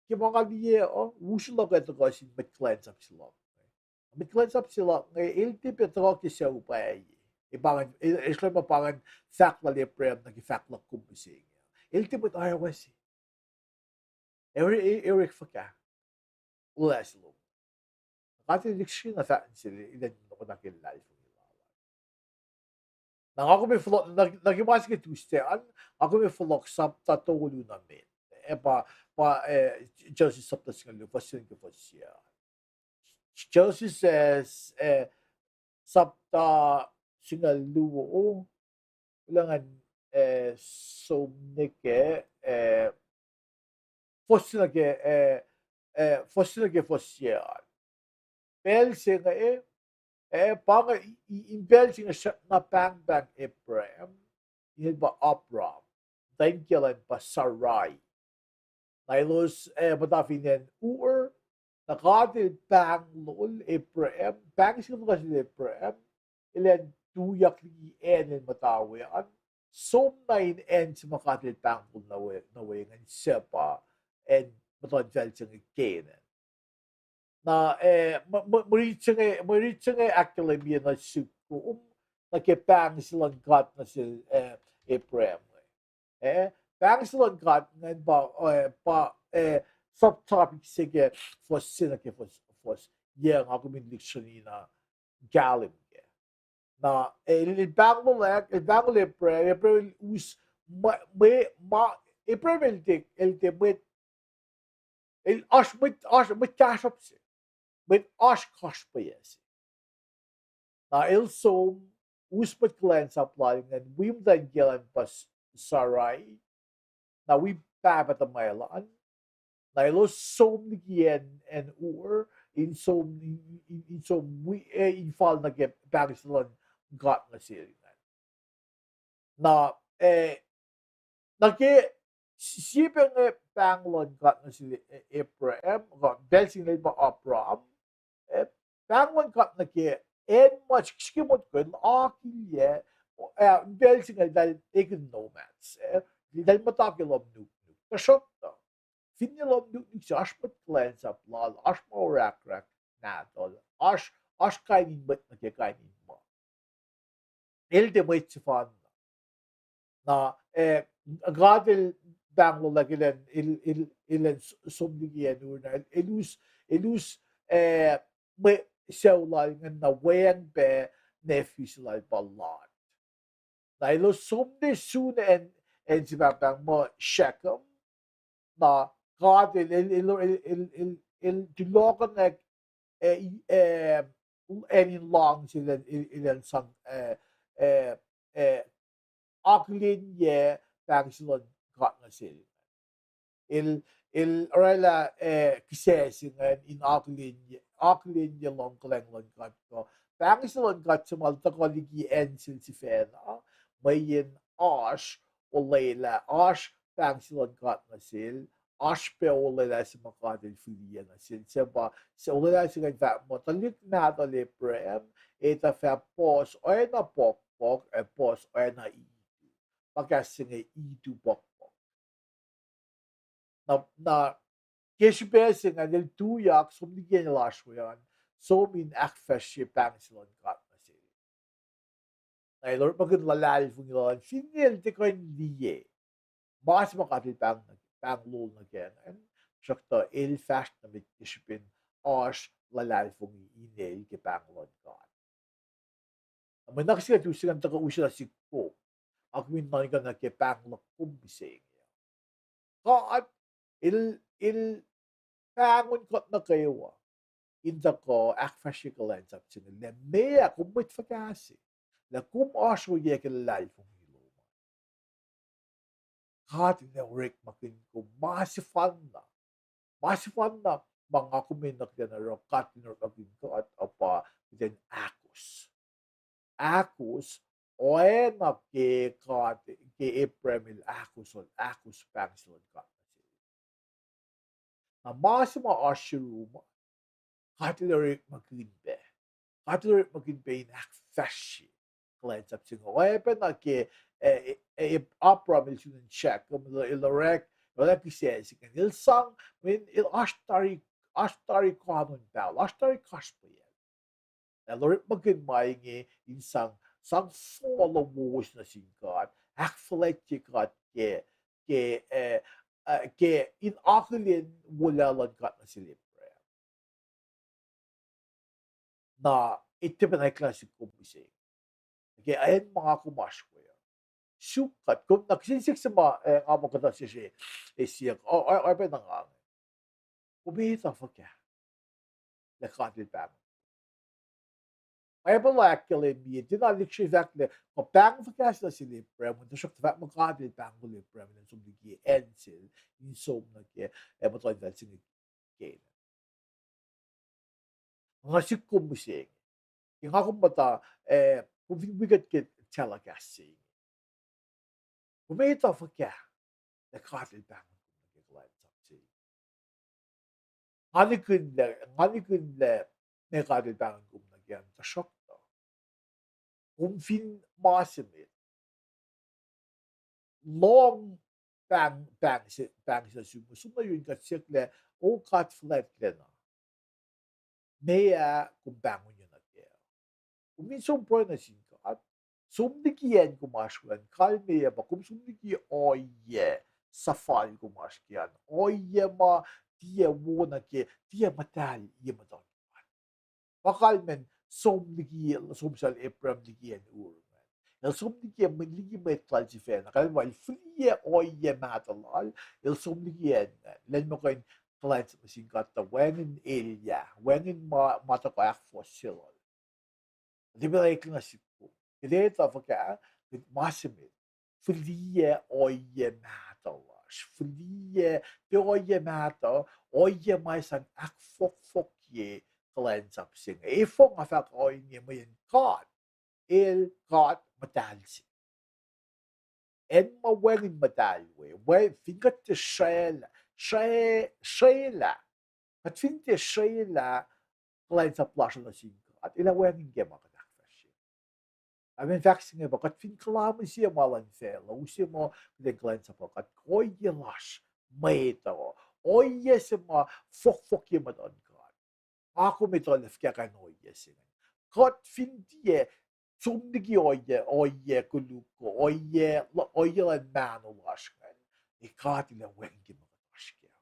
[SPEAKER 1] Mga diye usulog ito kasi mag-cleanse up sila. Mag-cleanse up sila ngayon iltip ito kasi siya upay. Ibangan isla mapangan fact la Ibrahim nag-fact la kumbising. Iltip ito ay wasi. Eric Faka. Wala sila. Kasi diksyon na fact sila ilan ko nakilala. Nang ako may flock nagimas ka Tuesday ako may flock sa tatulo namin. Pa Joseph sabtas nga lupasin ko po siya. Joseph says sabta singaluo ulangan somnike fosilage fosya. Pel singa pang impel singa na bang Ibrahim yun ba opera tangkilan pa saray. Nailos matafinen nakadil bang lol Ibrahim bang sila kasi Ibrahim ilan tuyak ni en matawian som nine en si makadil bang lol nawengan sepa en matadvel siyang ikenen na maritsa nga akademya na suko nakipang silang gat na si Ibrahim bang silang gat ngayon pa subtopic sige for sinake for yang ako mindiksyon na galim na bang mo Ibrahim us Ibrahim iltik mit kashop si mit koshpayesi na ilsom us mit cleanse up lying and wim dan gelan pas saray na we bab at the mailan na ilos som nigien and in som we infal na get bagislon got na siri na nage sipeng banglon got na si Ibrahim got belsing na ba Abraham banglon got na ke en much skimot kun akilye belsing na dal egen nomads dal matakilom nuke kasot finilom nuke si ashmat cleanse up lal ashmo rak na tol ash kainin bet na ke kainin mo elde wait si fan na gadel banglo lagilen ilen somnigian urna elus me sewlal na weng be nephews like ballat na ilo somne soon en Sifac mo Shechem na God il tulokan en lang sila ilan sang aklin ye bang sila God na sila il orala kisesingan in aklin ye long kaleng long God ko bang sila God sa malta ko ligi en sil si fena mayin ash o leila ash bang sila God na sila ash pe o leila si makadil filia na sila seba sa o leila si God mo talit na tali prem eta fa pos o na pok e pos o na itu pagkasinga itu pok na keşbesin anil tuyak som di genelaşmayan som in akfeshi pangsilon katması. Ay lor bakın lalal fungilan sinil te koin diye. Mas makatil pang lol na gen. Şakta el fast na mit keşbin aş lalal fungi inel ke panglon kat. Ama nakasigat usigan taka usila sikko. Akwin nanigan na ke panglok kumbiseng. Kat il pangon kot na kayo inda ko akfashikal ends up sino le mea kumbit fakasi la kum asho ye ke life ng hilo kat ne rek makin ko masifan na mga kuminak na ro kat no makin ko at apa den akus oe na ke kat ke epremil akus pangsilon kat na masima ashiruma Cutlery McGinbe. Cutlery McGinbe in Akfashi. Glance up to weapon like a opera military check. Ilorek, like he says, il sang when il ashtari kanon bell, ashtari kashpay. Ilorek McGin maing in sang follow wars na singkat. Akfletic kat ke in akulin wala lang kat na silip. Na itipin klasik kumbising. Okay, ayan mga kumash ko yan. Sukat, kung nagsisik sa mga amo ko na siya, siya, o pa na nga. Kumihita fa kya. Nakatil pa mo. Kaya pala actually, dinalik siya exactly, kung pang fa kya sila sila premo, na siya fa makatil pang muli premo, na sumdigi ensil, yung som na kya, matay dahil sinig kaya. Mga sik kumbising. Yung ako bata, kung bigat kit telecasting. Kumita fa kya, nakatil pa mo kung nagkakalit sa siya. Nganikun le, nakatil pa mo kung nagyan sa shock to. Kung fin masimit, long bang sa sumo, sumayon ka sikle, o kat flat le na. Mea kung bangon yun na kaya. Kung minsan po na singkat, sumdikiyan kumaşkan, kalmeye bakım sumdiki oye, safal kumaşkan, oye ma diye wona ki, diye matal ye matal. Bakalmen sumdiki sumsal eprem dikiyen urmen. El sumdiki menligi metal sifen, kalma il frie oye matalal, el sumdikiyen, len mo kain klats singkat ta wenin ilya, wenin matakoyak fossil. Di ba like na sipo? Dito ka mit masimit. Flie oye matalas. Flie de oye mata oye mais an akfok ye cleanse up sing. Ifong afak oye ni mo yan God. Il God matalsi. En mawengin matalwe. We fingat te shayla. At fingat te shayla cleanse up lasha na sing. At ilawengin gema ka. Amen vaccine ba kat fin kalama siya malan fela usia mo de sa pa kat oye lash maita oye se ma fok ye madon god ako me to lef kya kan oye se kat fin die sumdigi oye kuluko oye la mano lash kan e kat le wengi mo lash kya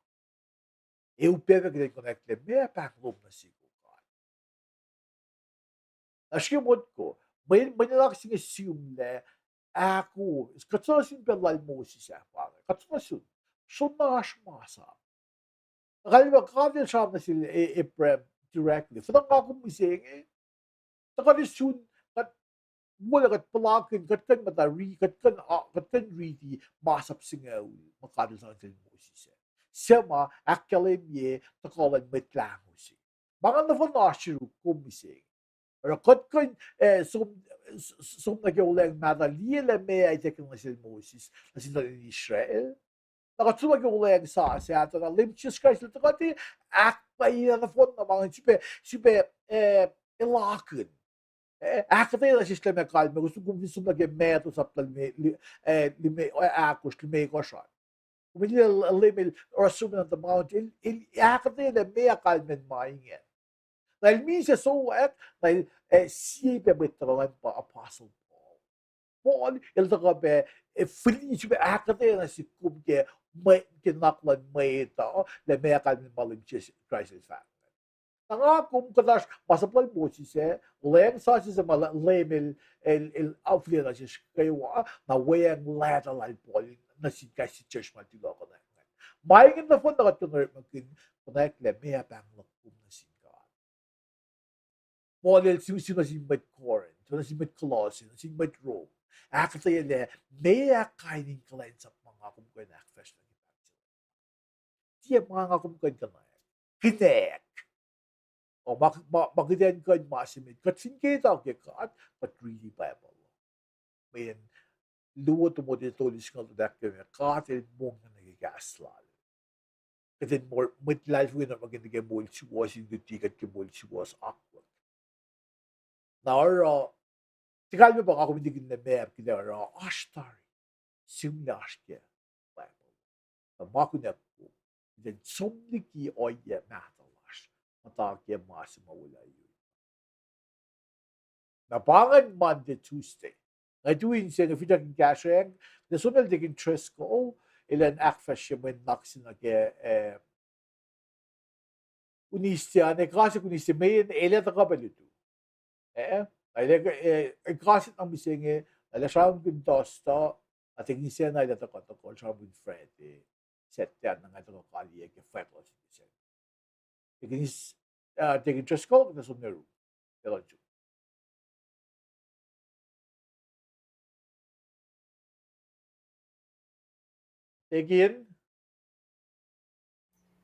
[SPEAKER 1] eu pega que connect le me pa klub na sigo god acho que muito ko may nilak assume le aku katsosin pelal muusisa pare katsosin sunnash masa kalba kadil shamna sil eprem directly fadang aku misenge takadisun kat mula kat palakin kan matari kan riti masap singaw makadil sa sil muusisa sema akkalemye takalan metlangusi mga nafanashiru kumisenge kan som nag-ulang madalila may ay tekin na sila Moses na sila in Israel. Nakatulog yung ulang sa ato na limchis Christ na takati akpay na fon na mga sipe ilakin. Akatay na sila may kalma gusto kong gusto nag-meto sa lime akos lime kosan. Kumili limil or sumin on the mountain akatay na may kalmen maingin. Dahil minsan so dahil siya betralan pa Apostle Paul. Paul, il takabe, feliz be akate na si kumke may kinaklan may ito, na may akal min malim Christ is fact. Nga kum kadash masapal mo siya, leng sa siya mala lemel el aufli na siya kayo na wayang lata lal Paul na si kasi church matilo ko na. Maingin na fon na katunor magkin connect le may apang lakum na si Model sino si met Corinth, si met Colossae, si met Rome. Actually, may kainin kalain sa mga kumkuin na fest na kita. Siya mga kumkuin ka na. Kinek. O makiden ka yung masimit. Katsin kita ako kat really Bible. May luwa tumodi tulis ka ludak kaya katil mong na nagigaslal. Katin more mit life win na magandang mul si was in the ticket ki mul si was awkward. Now, tikal mo ba ako hindi na map kaya ashtari simlaske Bible. Mako na po. Den somniki oye matalash. Matake masima wala yun. Napangan Monday, Tuesday. Ngayon siya na fita king kasheng. Nasunal dikin tres ko ilan akfas siya may naksin na kaya unisya. Kasi kunisya may ilan na kabalito. Kasit ang misenge, alasang pintosto, at inisya na ito katokol sa mga friend, set yan ng ito kaliye, kaya feklo siya. Ikinis, tigin tres ko, nasum na rin. Pero ito. Tigin.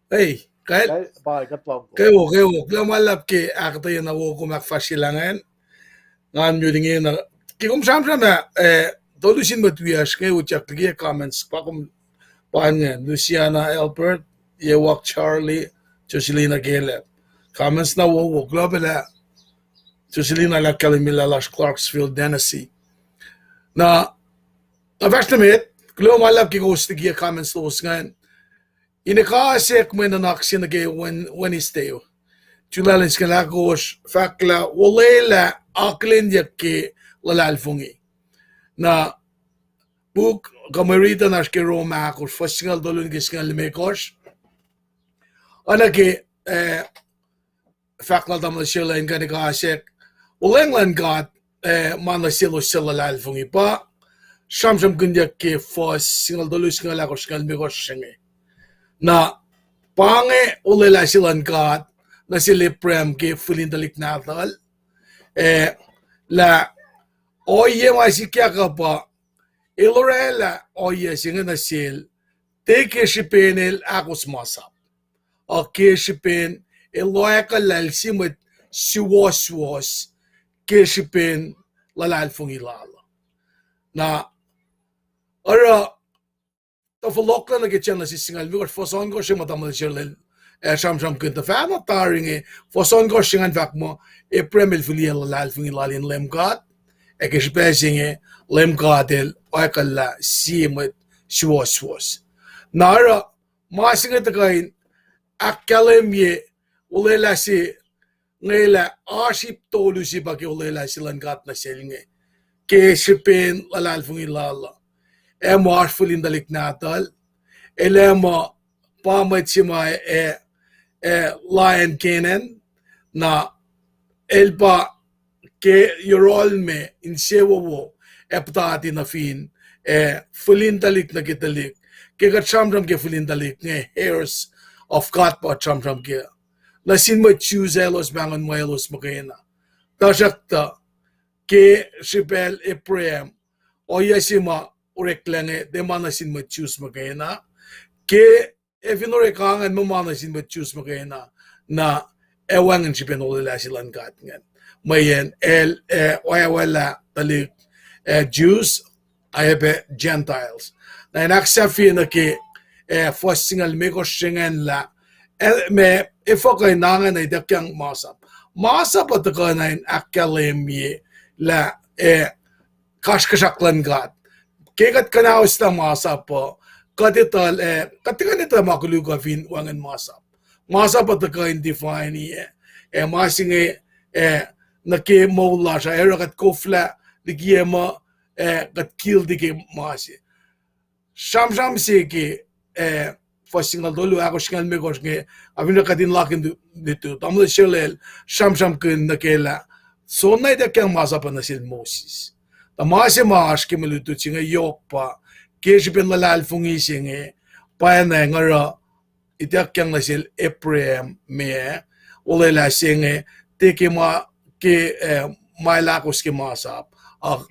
[SPEAKER 2] Hey, kahit kayo, lamalap ke akta yan na ko makfasilangan. Ngam yun na kikum samsam na dolusin matwias kayo chak lagi comments pakum pangan Luciana Albert, Yewak Charlie, Jocelyn Gale. Comments na wo global Jocelyn la kalimila las Clarksville, Tennessee. Na avastamit, Kulo malap ki ko stigi comments to ngan. Inakasek mo na naksin na kayo when isteo. Tulalins ka lakos, fakla, walela, aklin ke Lulalfongin. Na buk kamarita na ke Roma akos, fasingal dolun kiskan limekos. Ana ke fakla damal sila in kanikasek, walenglan gat man silo sila Lulalfongin pa, sramsramkin ke fasingal dolun kiskan lakos kan limekos singe. Na pange ulela silan kat na siliprem ke fulindalik natal la oye masikya ka pa ilorela oye singa na sil teke shipenel akos masap o ke shipen iloya ka lalsimit siwas ke shipen Lulalfongin lala na ara Tafalokla na kitchen na sisingal vi foson ko siya matamal siya sramsramkin ta fan at taring foson ko siya vak mo premil filial Lulalfongin lalin lemkat ekspesing lemkatel akalla simet shwas nara masinga ta kain akalemye ulela si ngela aship tolu si baki ulela silan gat na selinge ke sipen Lulalfongin lala emo arfulin dalik natal elemo pamait sima lion cannon na elpa ke yorol me in sewo eptati na fin fulintalik na kitalik kaya sramsram ke fulintalik nge hairs of God pa sramsram ke nasin mo chuzelos bangon moelos makena tasakta ke sipel eprem o yasima ureklenge de manasin mo choose makena ke evinore kangan mo manasin mo choose makena na ewangan sipen ulila silan katngan mayen wala talik Jews ayabe Gentiles na inaksafi na ki fosingal meko shingen la me ifokay nangan ay dakyang masap at ka na in akalemi la kashkashaklan gat kegat kanaos na masap po katital katikanita makuluga fin wangan masap at ka in define masinge nake mawla siya erakat kofla digiyama gat kill digi masi shamsham se ki fasingal dolu ako shingal me goshge avina kadin lakin ditu tamle shelel shamsham kun nakela so na ida kyang masa pa nasil Moses ta masi maash ki malutu chinga yokpa keshipen Lulalfongin singe pa na ngara ida kyang nasil Ephraim me ulela singe teke ma ke mailakos ke masap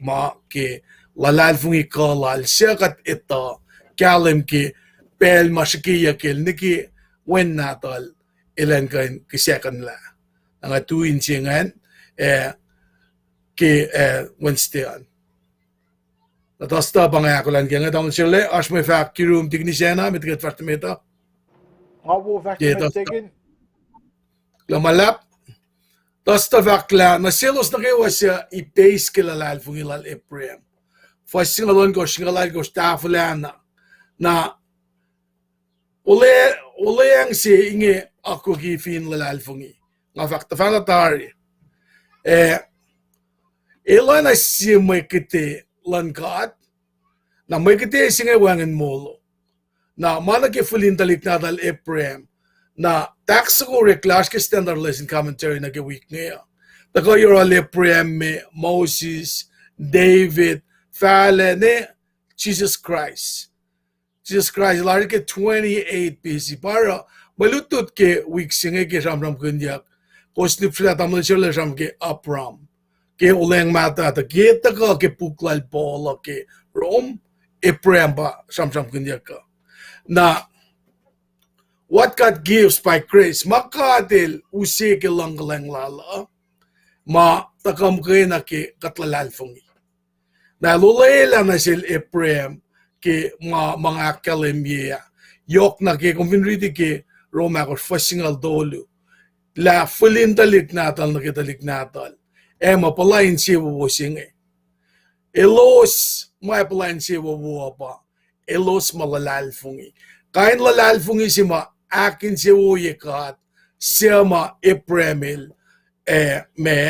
[SPEAKER 2] ma ke Lulalfongin kalal siyakat ito kalim ki pel mashikiya kel niki wen natal ilan kan kisekan la ang atuin singan ke Wednesdayan natasta pangayakulan kaya nga tamon sila as may factory room technician mit kat fartimeta
[SPEAKER 1] Abo factory tegen
[SPEAKER 2] lamalap tasta fakla na selos na kayo siya i-pace kila Lulalfongin lal Ephraim fasingalon ko singalal ko stafulan na ule ang si inge ako gifin Lulalfongin nga fakta fanatari ilan na si may kiti lankat na may kiti singe wangan molo na managi fulintalik na dal Ephraim na tax ko reclass ke standard lesson commentary na week niya tako yoro Ephraim me Moses David Fale Jesus Christ lari ke 28 BC para malutut ke week singe ke sramsramkin yak kosnip sila tamil sila sam ke Abram ke uleng mata ta kita ka ke puklal bola ke Rome Ephraim ba sramsramkin yak ka na what God gives by grace makatil usi ke langgalang lala ma takam ke na ke katlalalfongin na lulela na sil Ephraim ke mga kalemya yok na ke konvinriti ke Roma ko fasingal dolu la fulintalik natal na kitalik natal mapalain siya singe elos mapalain siya pa elos Lulalfongin kain Lulalfongin si ma akin siya yekat siya ma Ephraimil me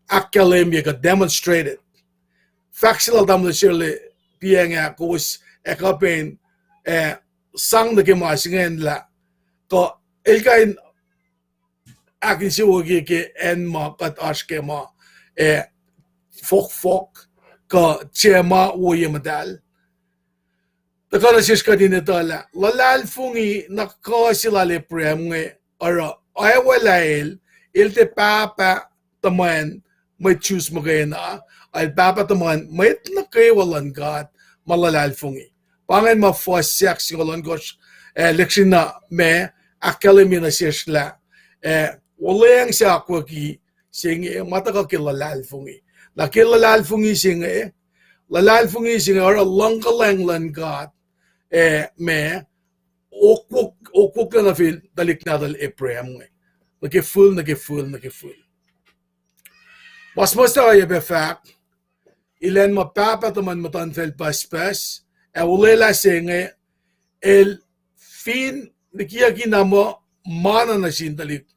[SPEAKER 2] akalemya ka demonstrated factual damn surely Paing kos ekapen sang na kemasingen la ko ilkain akin si wogi ke en ma kat aske ma fok ka chema wo yemadal takala sis kadin etala Lulalfongin nakasila le premnge ara ay walail ilte papa taman may choose magana ay papa taman may nakawalan God Lulalfongin pangan ma first sex ngolon gosh leksyon na me akademi na sila wala yang sa kwaki singe mataka ke Lulalfongin na ke Lulalfongin singe ara langkalanglan God me okuk na fil dalik na dal Ephraim nge full mas tayo be fact ilan mapapataman matanfel paspas ulela singe el fin nikiyagina mo mana na sindalik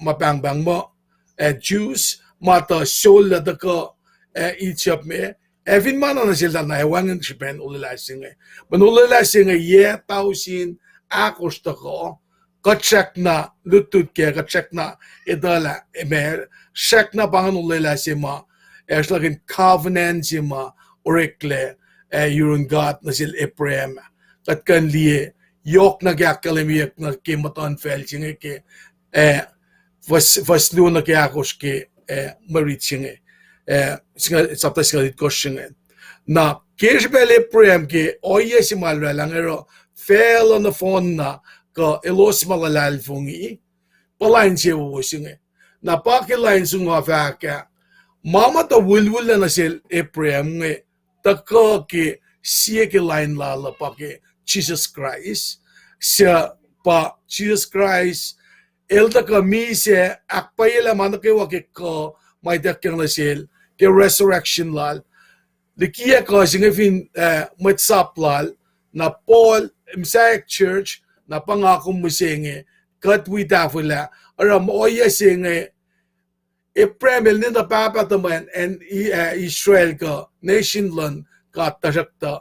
[SPEAKER 2] mapangbang mo Jews mata soul da ko each up me evin mana na sila na ewangan sipen ulela singe manulela singe ye tausin akos da ko check na lutlut ke check na idala me check na pangan ulela sima erslagen covenant sima orekle yurun gat na sil Ephraim kat kan lie yok na gyak kalemiyak na ke matan felchinge ke vaslu na ke akos ke marichinge sapta singalit koshinge na kersbel Ephraim ke oye si malrelangero fel on the phone na ka elos Lulalfongin palain siya wusinge na pakilain sunga faka mama ta wulwul na sil Ephraim nge taka ke siya ke line lala pa ke Jesus Christ siya pa Jesus Christ elda ka mi siya akpayela man ke wake ko may dakyang na sil ke resurrection lal likia ka singa fin matsap lal na Paul Sifac church na pangakong misenge kat witafula aram oya singe Ephraim el ninda papataman and Israel ka nation lan ka tajakta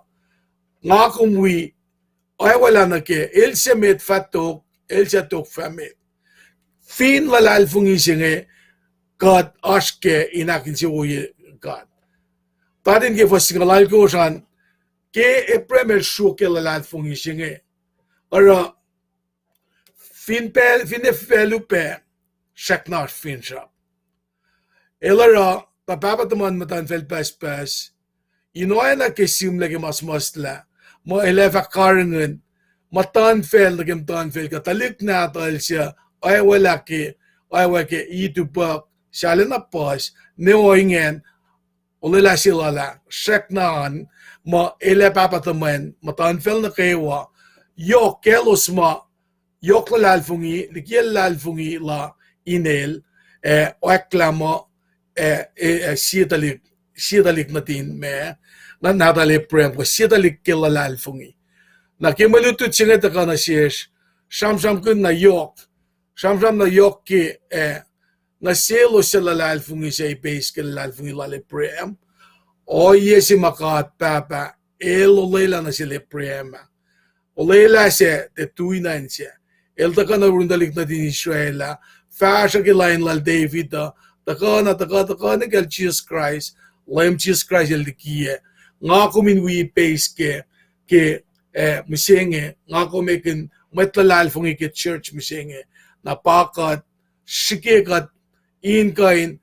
[SPEAKER 2] ngakong wi ay wala na ke el semet fatok el satok famet fin Lulalfongin singe kat aske inakin si uye kat tadin ke fasingalal ko san ke Ephraim el shu ke Lulalfongin singe ara fin felupe shaknar fin shap elara papapataman matan fel pas inoy na kesim lagi mas mo eleva karengen matan fel lagi matan fel katalik na tal siya ay wala ke itupak shalina pas neoingen ulila silala shaknan mo ele papataman matan fel na kewa yok kelos ma yok Lulalfongin likiel Lulalfongin la inel oeklamo siedalik natin me na nadali prem ko siedalik ke Lulalfongin na kemalutut singa ka na siyesh sramsramkin na yok ke na selo sa Lulalfongin sa base ke Lulalfongin lali prem o yesi makat papa elo na sila prem o lela se te tuinan siya elta ka na rundalik natin Israela fasha ke lain lal David taka na kel Jesus Christ lem Jesus Christ el dikie nga kumin wi base ke misenge nga kumekin Lulalfongin ke church misenge na pakat shikekat in kain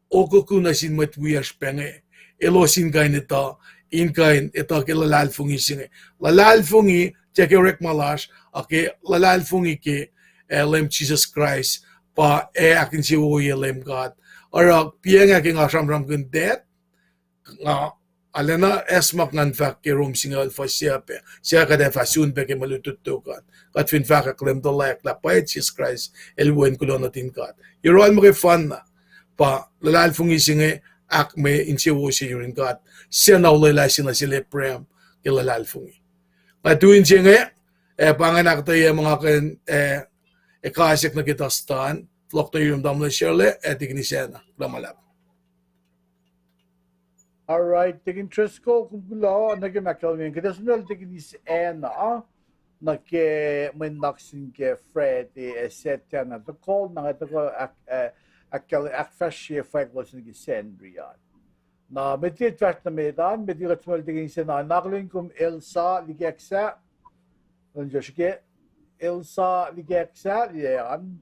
[SPEAKER 2] okukuna sin matwias penge elosin kain ito in kain ito ke Lulalfongin singe Lulalfongin teke rek malash ake Lulalfongin ke lem Jesus Christ pa akin si uye lem God ora piang aking sramsramkin det nga alena esmak ngan fak ke room singal fa siya ka de fasun pe ke malututukan kat fin fak klem to lek la pa Jesus Christ elwen Kulo natin kat you're mo ke fun na pa Lulalfongin singe ak me insi wo si yurin kat siya na ulila sila sila prem ke Lulalfongin matuin singe panganak tayo mga kan kasik na kita stan flok tayo yung damla shirle tignisena lamalap.
[SPEAKER 1] Alright, tigin Trisco kung Kulo naging makalmin kita sunod tigin isena may naksin ke Fred setya na to call na ito ko akfashi fight was naging sendrian na medyo trash na medan medyo katsumal tigin isena nakalin kum Elsa ligeksa nandiyo Elsa ligeksa yan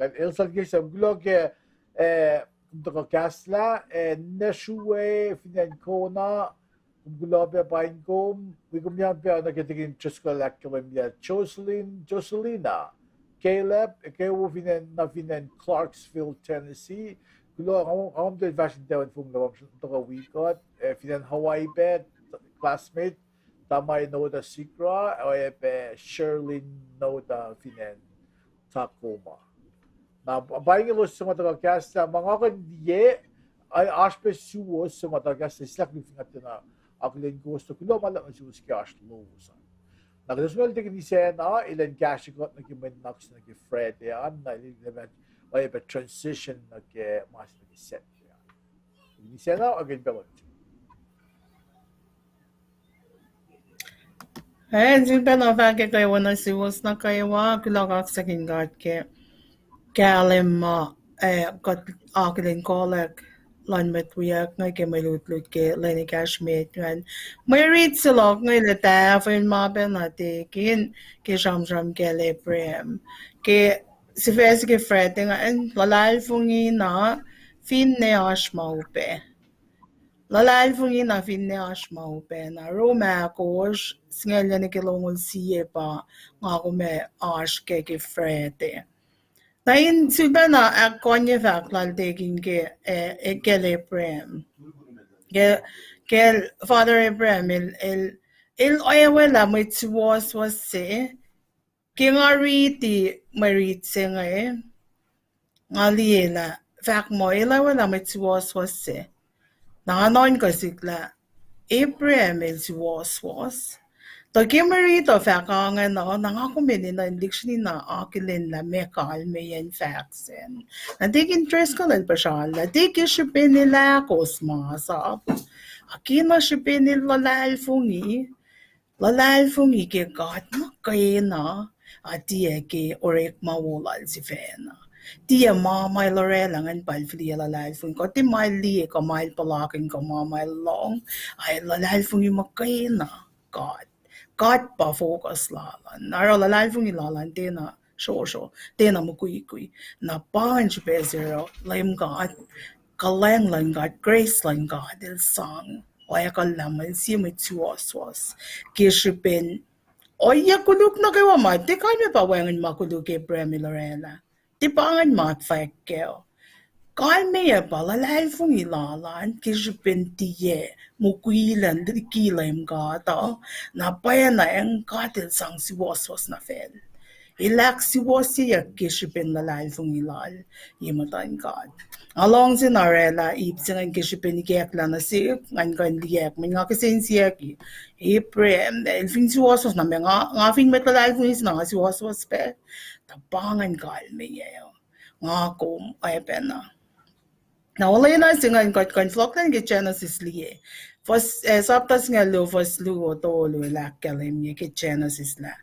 [SPEAKER 1] kan Elsa ligeksa Kulo ke kumtaka kasla neshuwe finan kona kumgulabe paing kom wikumyan pe nagtitigin Trisco lakkamya Jocelina Caleb kewo finan Clarksville Tennessee Kulo ang de fashion dewan fung lawam kumtaka wikut finan Hawaii bed classmate tamay no da Sikra o Sherlyn no da finan Tacoma na buying los sa matagakas na mga kandiye ay aspe suwos sa matagakas na islak ng natin na aklin gusto Kulo malang ang suwos ki aslosa na kadasmal tigin ni Sena ilan cash got na kimen naks na ki Fred yan na ilan ay transition na ki mas na ki set yan ni Sena again belon
[SPEAKER 3] simpe na fake kayo na siwas na kayo Kulo sa kingat ke Kalim got aklin kolek lan met wiyak ngay ke may lutlut ke leni kashmit ngan may read silok ngay le ta fin ma ben na te kin ke shamsram ke le prem ke Sifac ke frete ngan Lulalfongin na fin ne ash maupe Lulalfongin na fin ne ash maupe na roma kosh singelya ne ke longol siye pa nga ko me ash ke frete Nain suba na akonye faklal taking ke Abraham. Ke Father Abraham il oyawela may was se ke nga riti marit se nga liela fak mo ilawela may was se nanganon ko sigla Abraham was Documentary of fakangan no nangakumini na dictionary na akilin la mekal mayan facts and nadig interest ko lang pa siya nadig isipin nila kosmasa akina sipin nila Lulalfongin ke gat makay na dia ke orek mawulal si Fena dia mamay lorelangan palfli Lulalfongin ko ti mali ko mail palakin ko mamay long ay Lulalfongin makay na God pa focus lalan. Naro Lulalfongin lalan tena show tena mo kui na punch bezero lime God kaleng lang God grace lang God il song oya kalaman si mo was kishipin oya kuluk na kayo ma di kanya pa wangan makuluk ke Premi Lorena di pangan mat fakkeo Kalmea Lulalfongin lalan kishipin tiye mukuilan kilaim gata na paya na ang katil sang si was na fel. Ilak si was siya kishipin Lulalfongin lal yimatan God. Along si Narela ipsingan kishipin kiyakla na si ngan kan liyak mga kasin siya ki Iprem elfin si was na nga fin met Lulalfongin na si was pe tapangan kalmea nga kum ay pena. Na wala na singan flok lang ke Genesis liye. Fos saptas nga lo fos lu to lo la kalim ye ke Genesis la.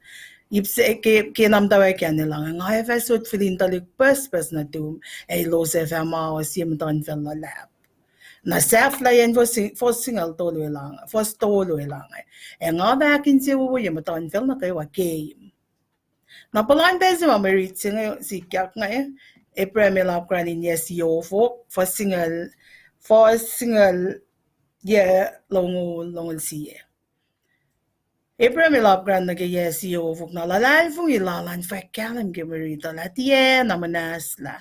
[SPEAKER 3] Ipse ke namdawa ke nila nga efesot filin talik pes na tum ay lo se fama o sim don fel lap. Na saf la yan fos singal to lo lang. Fos to lo lang. E nga bakin si wo yem don fel na kayo game. Na palan bezi ma merit singa si kyak nga Premi Lapgranin yes yo for single ye longol siye. Premi Lapgran na ke yes yo na Lulalfongin lalan fakalam ke merita la tie na manas la.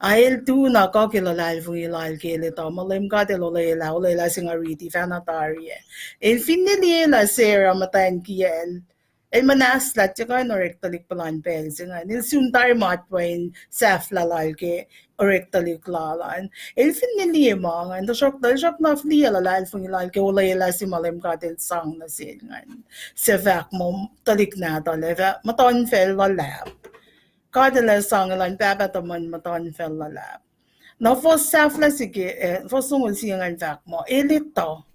[SPEAKER 3] Ail tu na ko ke Lulalfongin lal ke le to malim ka de lolela singariti fanatarie. El finili la sera matan kiel el manas la tsaka norektalik palan pel singa nil suntar matwain saf lalal ke orektalik lalan el finili mga ndo shock na fli Lulalfongin lal ke ulayla si malim katil sang na singan Sifac mo talik na taleva maton fel lulap kadala sang lan papataman maton fel lulap na for saf la sige for sungul singan fac mo elito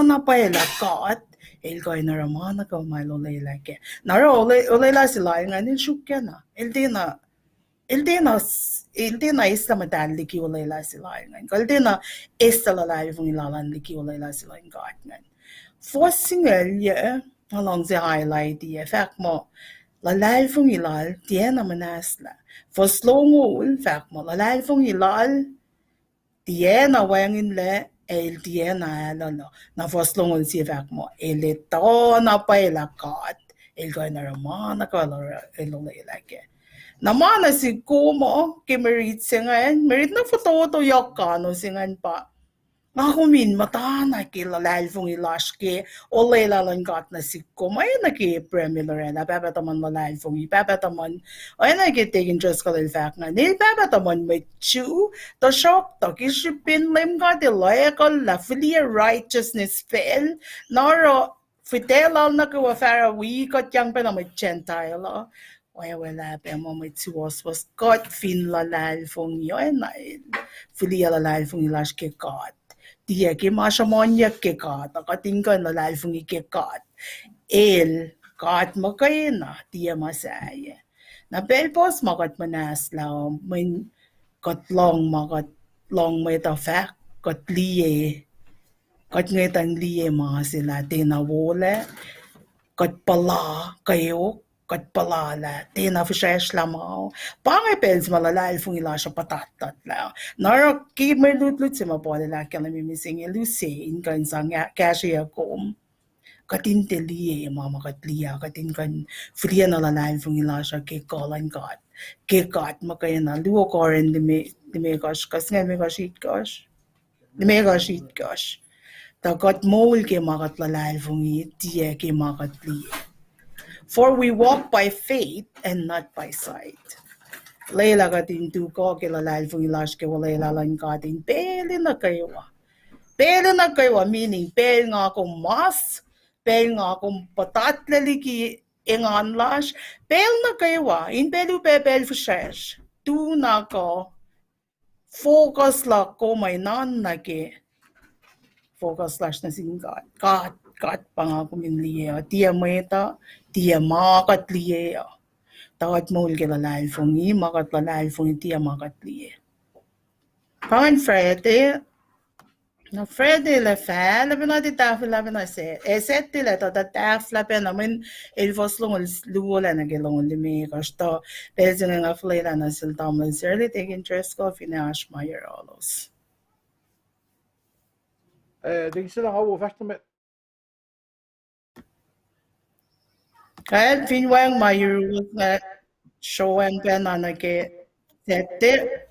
[SPEAKER 3] na pala kat el ko na ramana ko malo lela ke naro olela sila nga nin shukya na el dina isla madali ki olela sila nga kal dina isla Lulalfongin lalan ki olela sila nga ngan forcing ye along the highlight ye fact mo Lulalfongin lal tie na manasla for slow ngul fact mo Lulalfongin lal tie na wangin le el tie na lolo na foslongon si Sifac mo elito na pala kat el ko na ramana ko elo leke namana si kumo ke merit singan merit na foto to yakano singan pa Ngakumin mata na ke Lulalfongin ke o lang gat na si kumo ay na ke Premi Lorena papataman Lulalfongin papataman ay na ke take interest ko Sifac nga nil papataman may chu to shock to kisipin lim gat loyal la filia righteousness fail naro fitelal na ko fara we got yang pa na may gentile wala pa mo may was got fin Lulalfongin yun ay filia Lulalfongin ke got Dia ke masamonya ke kat, akatingkan Lulalfongin ke kat. El kat makayna, dia masaya. Na pelpos makat manas lao, min katlong makat long may ta fact got liye got ngay tan liye mga sila tinawole got pala kayo got pala la tinafresh lamao pangay pels malalal fung ila siya patatat la nara ki may lutlut si mapole la kala mi misenge lucy in kan sang cashier kom katin teliye mama katliya katin kan fria na lalal fung ila siya ke kolan got makaya na luo koren lime gosh kas nga me gosh it gosh lime gosh it gosh tagot mol ke makat lalal fung itiye ke makat liye. For we walk by faith and not by sight. Layla katin tuko ke lalal fung ilash ke walayla lang katin pele na kayo. Pele na kayo meaning pele nga akong mas, pele nga akong patatlaliki ingan lash, pele na kayo in pelu pepel fushesh. Tu na ko focus la ko may nan na ke focus lash na sin God pangako min liye tiya meta tiya makat liye tawat mol ke lalal fung I makat lalal fung tiya makat liye pangan frete na frete la fa la bena di taf la bena se eset la ta taf la bena men el foslong luola na gelong limi kasto bezeng nga flela na sil tamlen serli take interest ko finash mayer olos
[SPEAKER 1] Det sila nga wo fast med.
[SPEAKER 3] Kaya finwang mayurus nga showang pena na ke sete.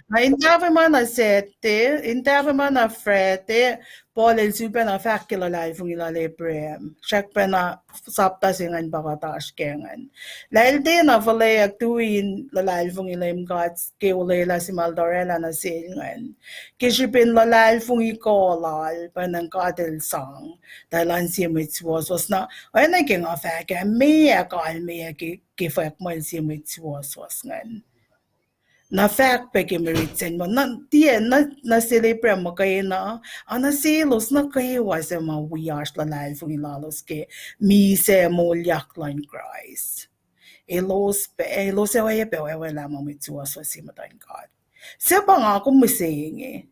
[SPEAKER 3] Na intave mana sete, intave mana frete, Paul super na fakila lai fung ila leprem. Shak pena sapta singan bakatas kengan. Lail din na falay aktuin lalai fung ila imgats ke ulela si Maldorela na singan. Kishipin lalai fung ikolal panang kadel sang. Dalan si mitzvos was na ay naging afak mea kal mea ki fak man si mitzvos was ngan. Na fact pe kimeritsen mo na tie na celebrate mo kayo na ana silos na kayo was ma wiyash la life ng ilalos ke mise mo yaklan Christ elos e waya pe wala mo mitsuwa so si matan God sa pa nga ako misenge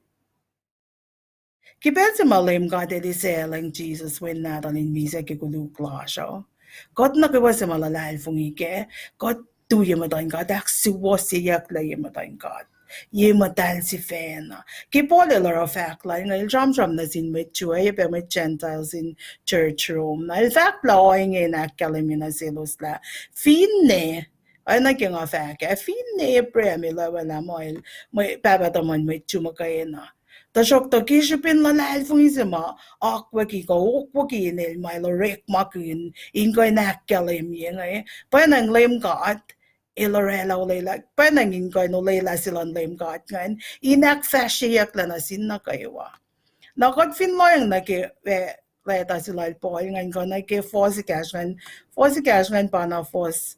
[SPEAKER 3] kipensa malim God edi selang Jesus when natin in mise ke Kulo klasyo God na kayo sa malalal fong ike God tu yematan God aksuwas siyak la yematan God yematan si fena kipole laro fact la nga iljam na sin met chue pe met Gentiles in church room na fact la oing in akalimina silos la finne ay naging fact finne premi la wala mo papa tamon met chumakayena Tashok to kishipin la lal fung isima akwa ki ko okwa ki nel mai lo rek makin ingoy nakalim yung panang lem God ilorela ulela panang ingoy no lela silan lem God ngan inak fashiyak la na sin na kaywa nakot fin lo yung naki leta sila po ngan ko naki force cashman pa na force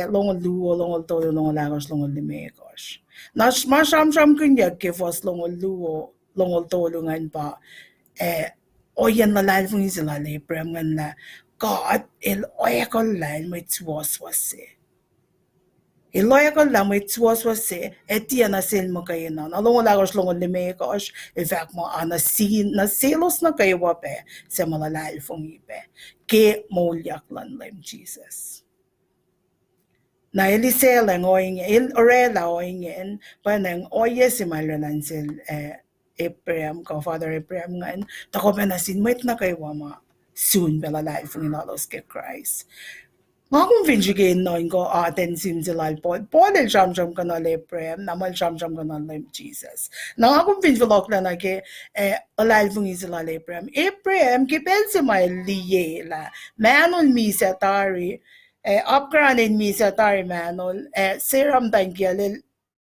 [SPEAKER 3] longol luo longol todo longol lagos longol limekos nas sramsramkin yak ke force longol luo longol tulungan pa oyan na lal fung sila leprem ngan la God il oyakol lal may tsuwaswase il oyakol la may tsuwaswase etiya na sil mo kayo na longol lagos longol limekos in fact mo na silos na kayo wape sa malalal fung ipe ke molyak lan lem Jesus na elisela ngoing orela oingen panang oye si malalan sil Ephraim ko Father Ephraim ngan tako panasin met na kay wama soon bela life ng inalos ke Christ Ngakong vinjigin noin ko aten sim silal Paul el jam ka na Ephraim namal jam ka na lem Jesus ngakong vinjilok na ke alal fung isilal Ephraim kipel si may liye la manon mi setari upgranin mi setari manol seram tangyalil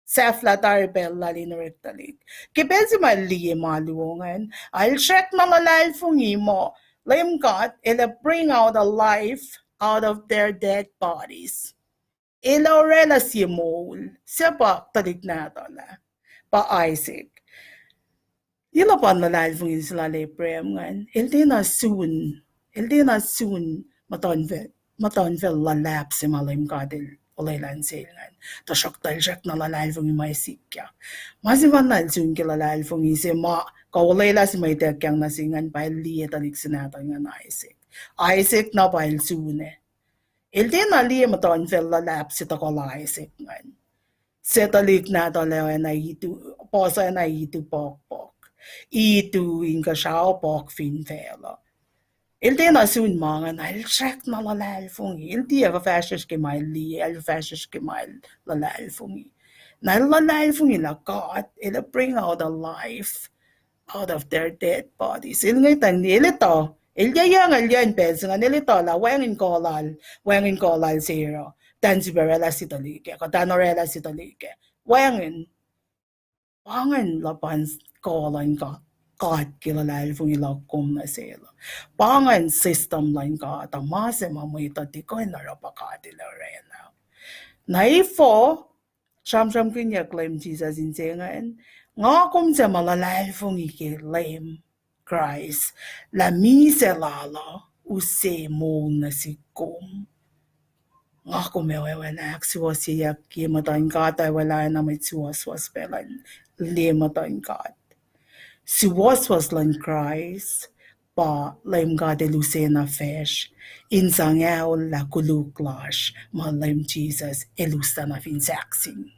[SPEAKER 3] Seflatar bella linuritalik. Kipel si mali maluongan. I'll check mga life fung imo. Lim God, it'll bring out a life out of their dead bodies. Ilaw rela si mol. Siapa talik na la. Pa Isaac. Ila pa na life fung isla leprem ngan. Ildi na soon. Matonvel lalap si malim God Olaylan sailan. Toshok taljak na Lulalfongin may sikya. Masimanal sun ki Lulalfongin si ma kaulayla si may tekyang nasingan pa liya talik sinatan nga na Isaac. Isaac na pa sune. Ilti na liya maton fel lulap si takola Isaac ngan. Setalik na to leo na itu posa na itu pok. Itu inga siya pok fin fela. Ilti na sun mga na ilcheck na Lulalfongin. Ilti eva fashish ke may liya, eva fashish ke may Lulalfongin. Na Lulalfongin la God, it'll bring out the life out of their dead bodies. Ilngay tang nilito. Ilyayang alyan pesa nga nilito la wangin kolal zero. Dan si berela si talike, katanorela si talike. Wangin lapan kolan ka. God Lulalfongin lakom na sila. Pangan system lang ka, tamase mamita di ko narapakati la rena. Naifo, sramsramkin ya claim Jesus in sengan, nga kum sa Lulalfongin ki claim Christ, la mise lala, use mo na si kum. Nga kumewewe na aksiwasi yak kimatan ka, tayo wala na may siwaswas pelan, limatan ka. Si was lan Christ, pa laim ka de lucena fish, insangyaw la kuluklash, ma laim Jesus, elusta na fin sacn.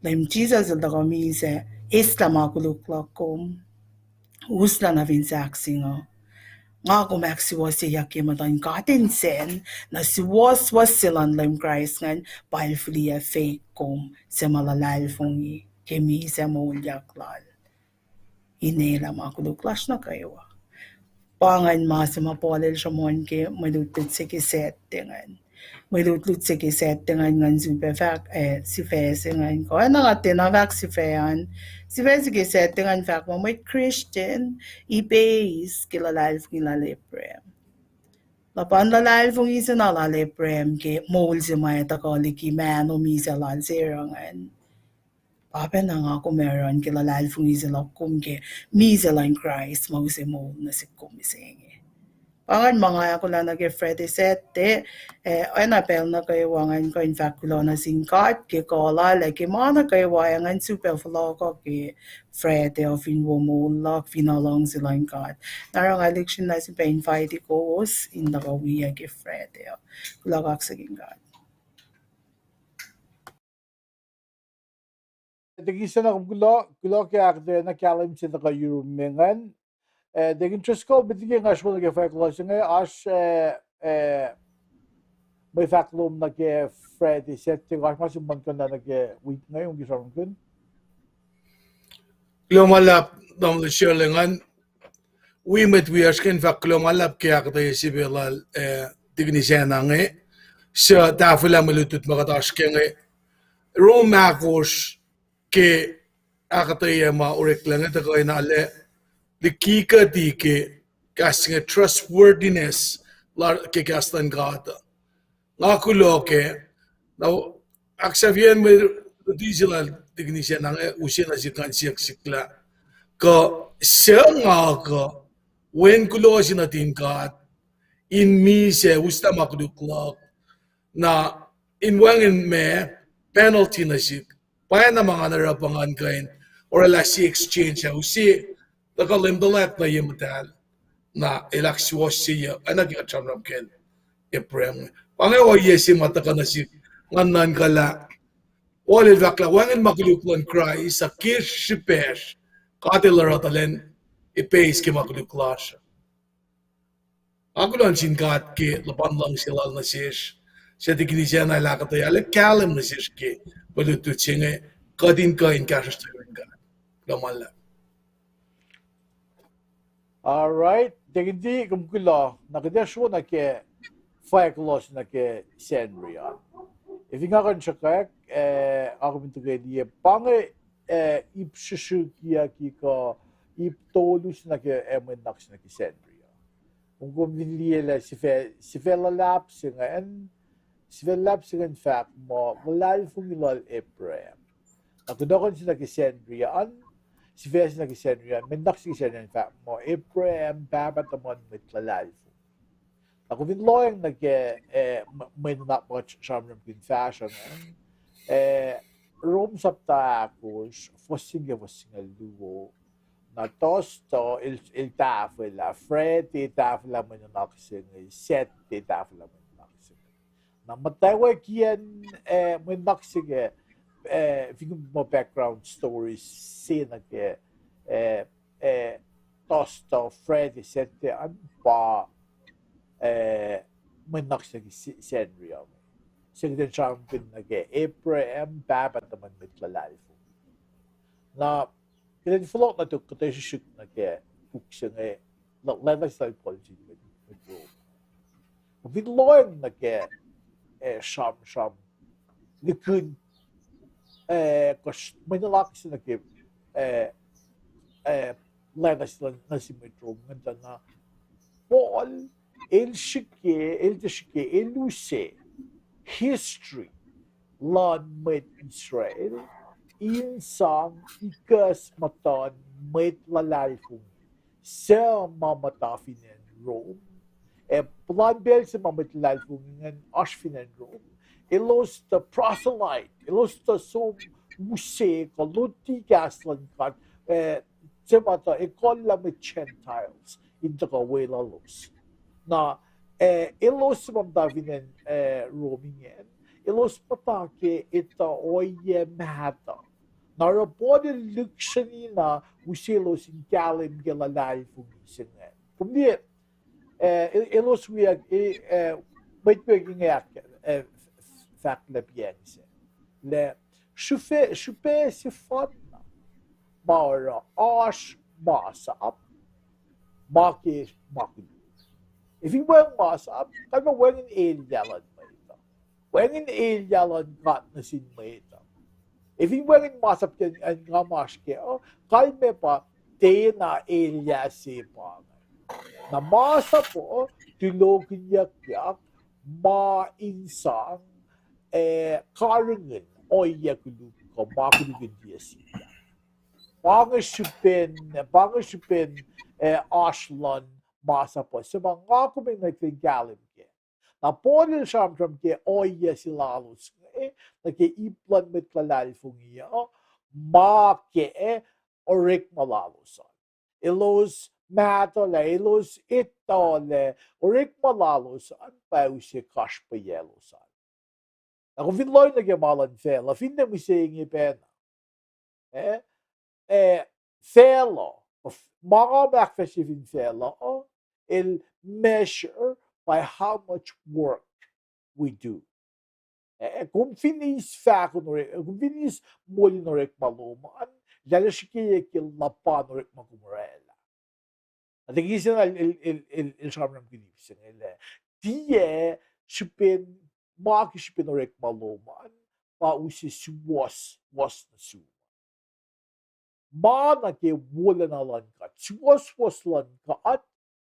[SPEAKER 3] Laim Jesus la kami se, isla ma kuluklakom, usla na fin sacn. Nga kumaksi was siya kimatan katin sen, na si was silan laim Christ ngan, pa'il flia fake kom, se Lulalfongin, kemi se mulyaklal. Inela makuluklas na kayo. Pangan mas mapolel siya mon ke malutlut si kisettingan. Malutlut si kisettingan ngan Sifac si fesingan ko. Ano nga tinavak si fean. Si fe si kisettingan fac mo may Christian EPS Lulalfongin laleprem. Lapan Lulalfongin sa nalaleprem ke mol si may takoli ki mano misa lanserangan. Papa na nga ako meron Lulalfongin sila kumke misa lang Christ mause mo na si misenge. Pangan mga ako lang nag-Freddy sete ay napel na kayo wangan ko in fact Kulo na singkat ke kola like mana kayo wangan super flow ko ke Freddy of in wumulak finalong silang kat. Narang election na si Paing fight kowos in nakawiya ke Freddy. Kulakak sa gingat.
[SPEAKER 1] Degisa na Kulo kaya akde na kalim si naka yurumengan. Degin Trisco bitigin ash mo nag faklo nga ash may faklom nag Freddy setting ash mas yung man na nag week ngayon gisarong kun.
[SPEAKER 2] Lumalap dam sherlingan. We met we askin faklo malap kaya akde si belal tignisyan nge. Sa tafula malutut makatash kenge. Romakos ke akataya maurek lang ito ko inale the kika di ke casting a trustworthiness ke castan gata nga Kulo ke now aksabihan mo diesel tignisya nang usin na si kansiyak sikla ko siya nga ko when Kulo sinatin kat in mi se usta makduklak na inwangin me penalty na si Paya na mga narapangan kain or si exchange siya. Usi, nakalim dalat na yimatal na ilakswas siya. Anak yung sramsramkin. Iprem. Pangawa yesi mataka na si nganan kala. Walil vakla, wangin makuluklan cry sa kirshipesh. Katilaratalen, ipace ki makuluklas. Ako lang sinkat ki, lapan lang sila na siya. Siya tikinisya na ilakatay. Alak kalim na siya ki. Balutut siya kadin kain kasas tayo nga. Lamala.
[SPEAKER 1] Alright, degindi kumkulo nakadesho na ke faklos na ke senria. If nga kan chakak ako bintuge diye pange ipshishukia ki ko iptolus na ke emenax na ke senria. Kung kumiliela si lulap singan si lulap singan fact mo Lulalfongin lol eprem. Nakudokon sila kisendrian, si Ves na kisendrian, mendak si kisendrian fact mo, eprem, babatamon mit Lulalfongin. Ako vin loyang may not much sramsramkin fashion Rome saptacos fossinge luo na tosto il tafela freddi tafela manunaksin setti tafela manunaksin na mataywa kian manunaksin fikum mo background stories sina ke tosto freddi setti an pa manunaksin senrio Sigden Sramkin nage EPS101 babat naman mitlalalfo na kailan float na to katay nage buksa nga lifestyle policy with Rome. Vidloin nage sham likun kas manalakis nage lifestyle na si Rome nganda na Paul el shike eluse history lan met Israel insang ikas matan met lalalfung sa mamatafinen Rome plan bel sa mamatlalfung ngan ashfinen Rome ilos the proselyte ilos the so muse kaluti gaslan kat semata ekolla met Gentiles into kawela los na ilos mamdavinen Romingen ilos patake ita oye mata nara body luxury na usilos in galim gelalai fungisingen kumdi ilos wiag wait begging fact le piense le chupe Sifac bara ash masap maki If you wear mask up, kaya wearing alyalan mo ito. Wearing alyalan kat na sin mo ito. If you wearing mask up yan nga maske, kaya me pa, te na alya si pa. Na masa po, tulogin yak, ma-insang, karangin, o yakulug ko, makulugin diya siya. Pangasipin, ashlan, masa po. Sa mga kuming nagtigalim ke. Na po nil siyam ke oye silalos nag-iiplan mit Lulalfongin ma ke orik malalosan. Ilos matole, ilos itole, orik malalosan pa usi kashpayelosan. Ako vinloy nagamalan fela, finna misenge pena. Fela, mga breakfast in fela, il measure by how much work we do. Kung finis fakunore, kung finis molinorek maluman, lalashiki lapan orek magumurela. At igisin il shamram kinipsin die shipin maki shipin orek maluman pa usi was na su. Ma na ke wala na lan kat, was lan kat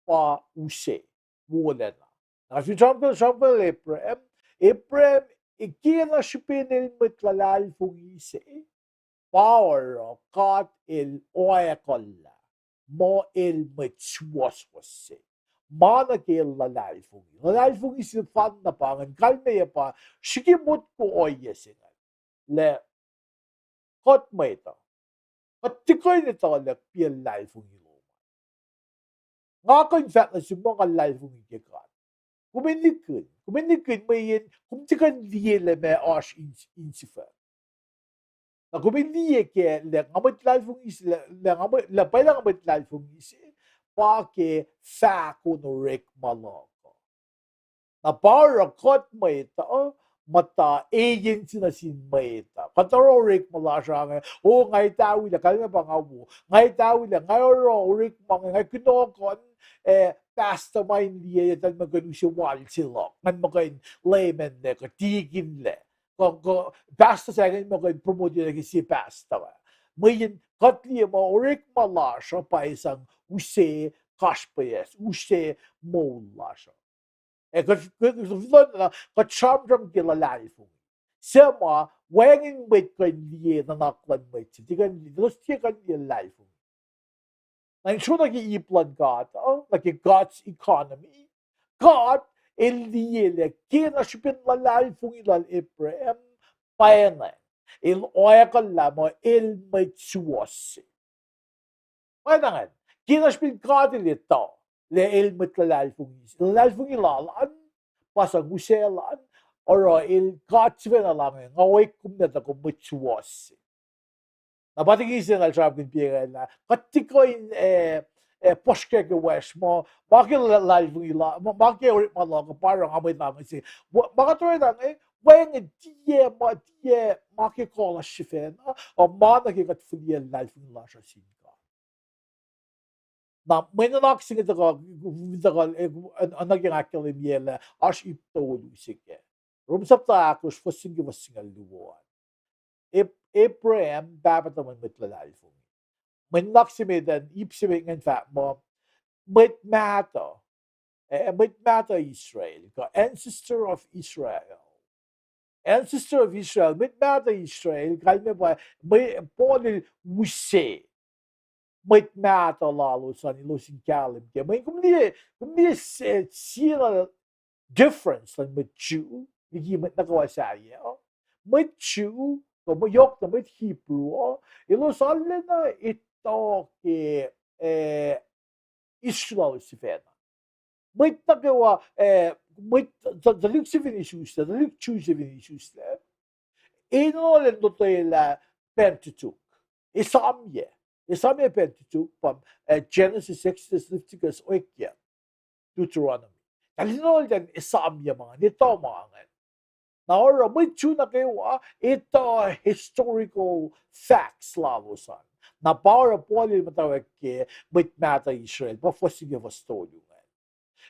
[SPEAKER 1] pa use wala na. If you example EPS101 ikina shipinil mit Lulalfongin power kat il oyakolla mo il mit was ma na ke Lulalfongin si fan na pangan kalme pa shikimut ko oye sinal le kot mo ito at tikoy nito le piel Lulalfongin nga ko in fact na sumong Lulalfongin kekat kuminikun mayin kumtikan diye le me ash in Sifac na kumindiye ke le ngamit Lulalfongin le ngamit le pala ngamit Lulalfongin pa ke fa ko no rek maloko na para kot mo ito mata agency na sin maita kataro rek malasha nga ngay tawi la kalma pangawo ngay tawi la ngayro rek mga kinokon pasta main liya tan maganu si wal sila man magain layman ne ka tigin le ko pasta sa ngayon magain promote lagi si pasta mayin katli mo rek malasha pa isang use kashpayes use molasha kat shamram ke Lulalfongin sema wangin wait kan liye na naklan wait tigan lusti kan Lulalfongin na sure nag-iiplan kat nag-God's economy God el diele kina shipin Lulalfongin lal Ibrahim Paing il oyakalamo il mitsuwasi. Paing kina shipin God ilito le il Lulalfongin lalan pasang uselan oro il God sivena lang ngaway kumnata ko mitsuwasi. Napatigisen al sramkin piega katikoin poske ke wes mo bakil Lulalfongin la bakil orit malong parang amay namin si makatoy nang when die ma die make kola shifen o mana ke kat fulia Lulalfongin la sa sinka na menak singa daga anaging akalim yela ash iptolu sike rumsapta akus fosingi wasingal luwan Abraham babataman mit Lulalfongin menak simidan ipsibingen fat mo mit matter Israel ancestor of Israel mit matter Israel kalme ba may polil wuse mit matter lalo sa nilusin kalim ke may kumni sila difference lang mit Jew hindi mit nakawasaya mit Jew to mayok na mit Hebrew ilo salen na ito ke Israel si fena mit nagawa mit the Luke 7 issues the Luke 2 issues inolen do la Pentateuch Esam Pentateuch from Genesis, Exodus, Leviticus, Oikya, Deuteronomy. Kalinol din Esam mga nito mga now may na kayo ito historical facts lavosan na power of poly matawag ke mit mata Israel pa fosige vastolyo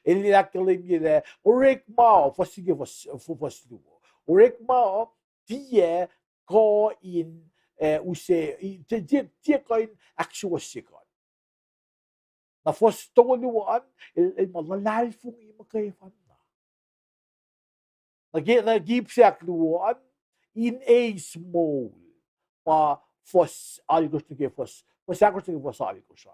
[SPEAKER 1] ele aquele mire orek mao fosige fosluo orek mao tie ko in use tie ko in actual sikon na fostoluan el Lulalfongin makayfan nagip siya kluan in a small pa fos algos to give fos agos to give fos algos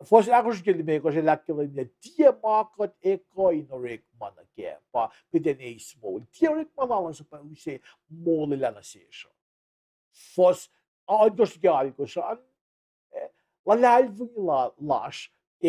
[SPEAKER 1] fos agos que ele me ko je lakkel ne tie market eko inorek manake pa piden a small tiorek manalan sa pa use mole la na session fos algos que algos Lulalfongin lash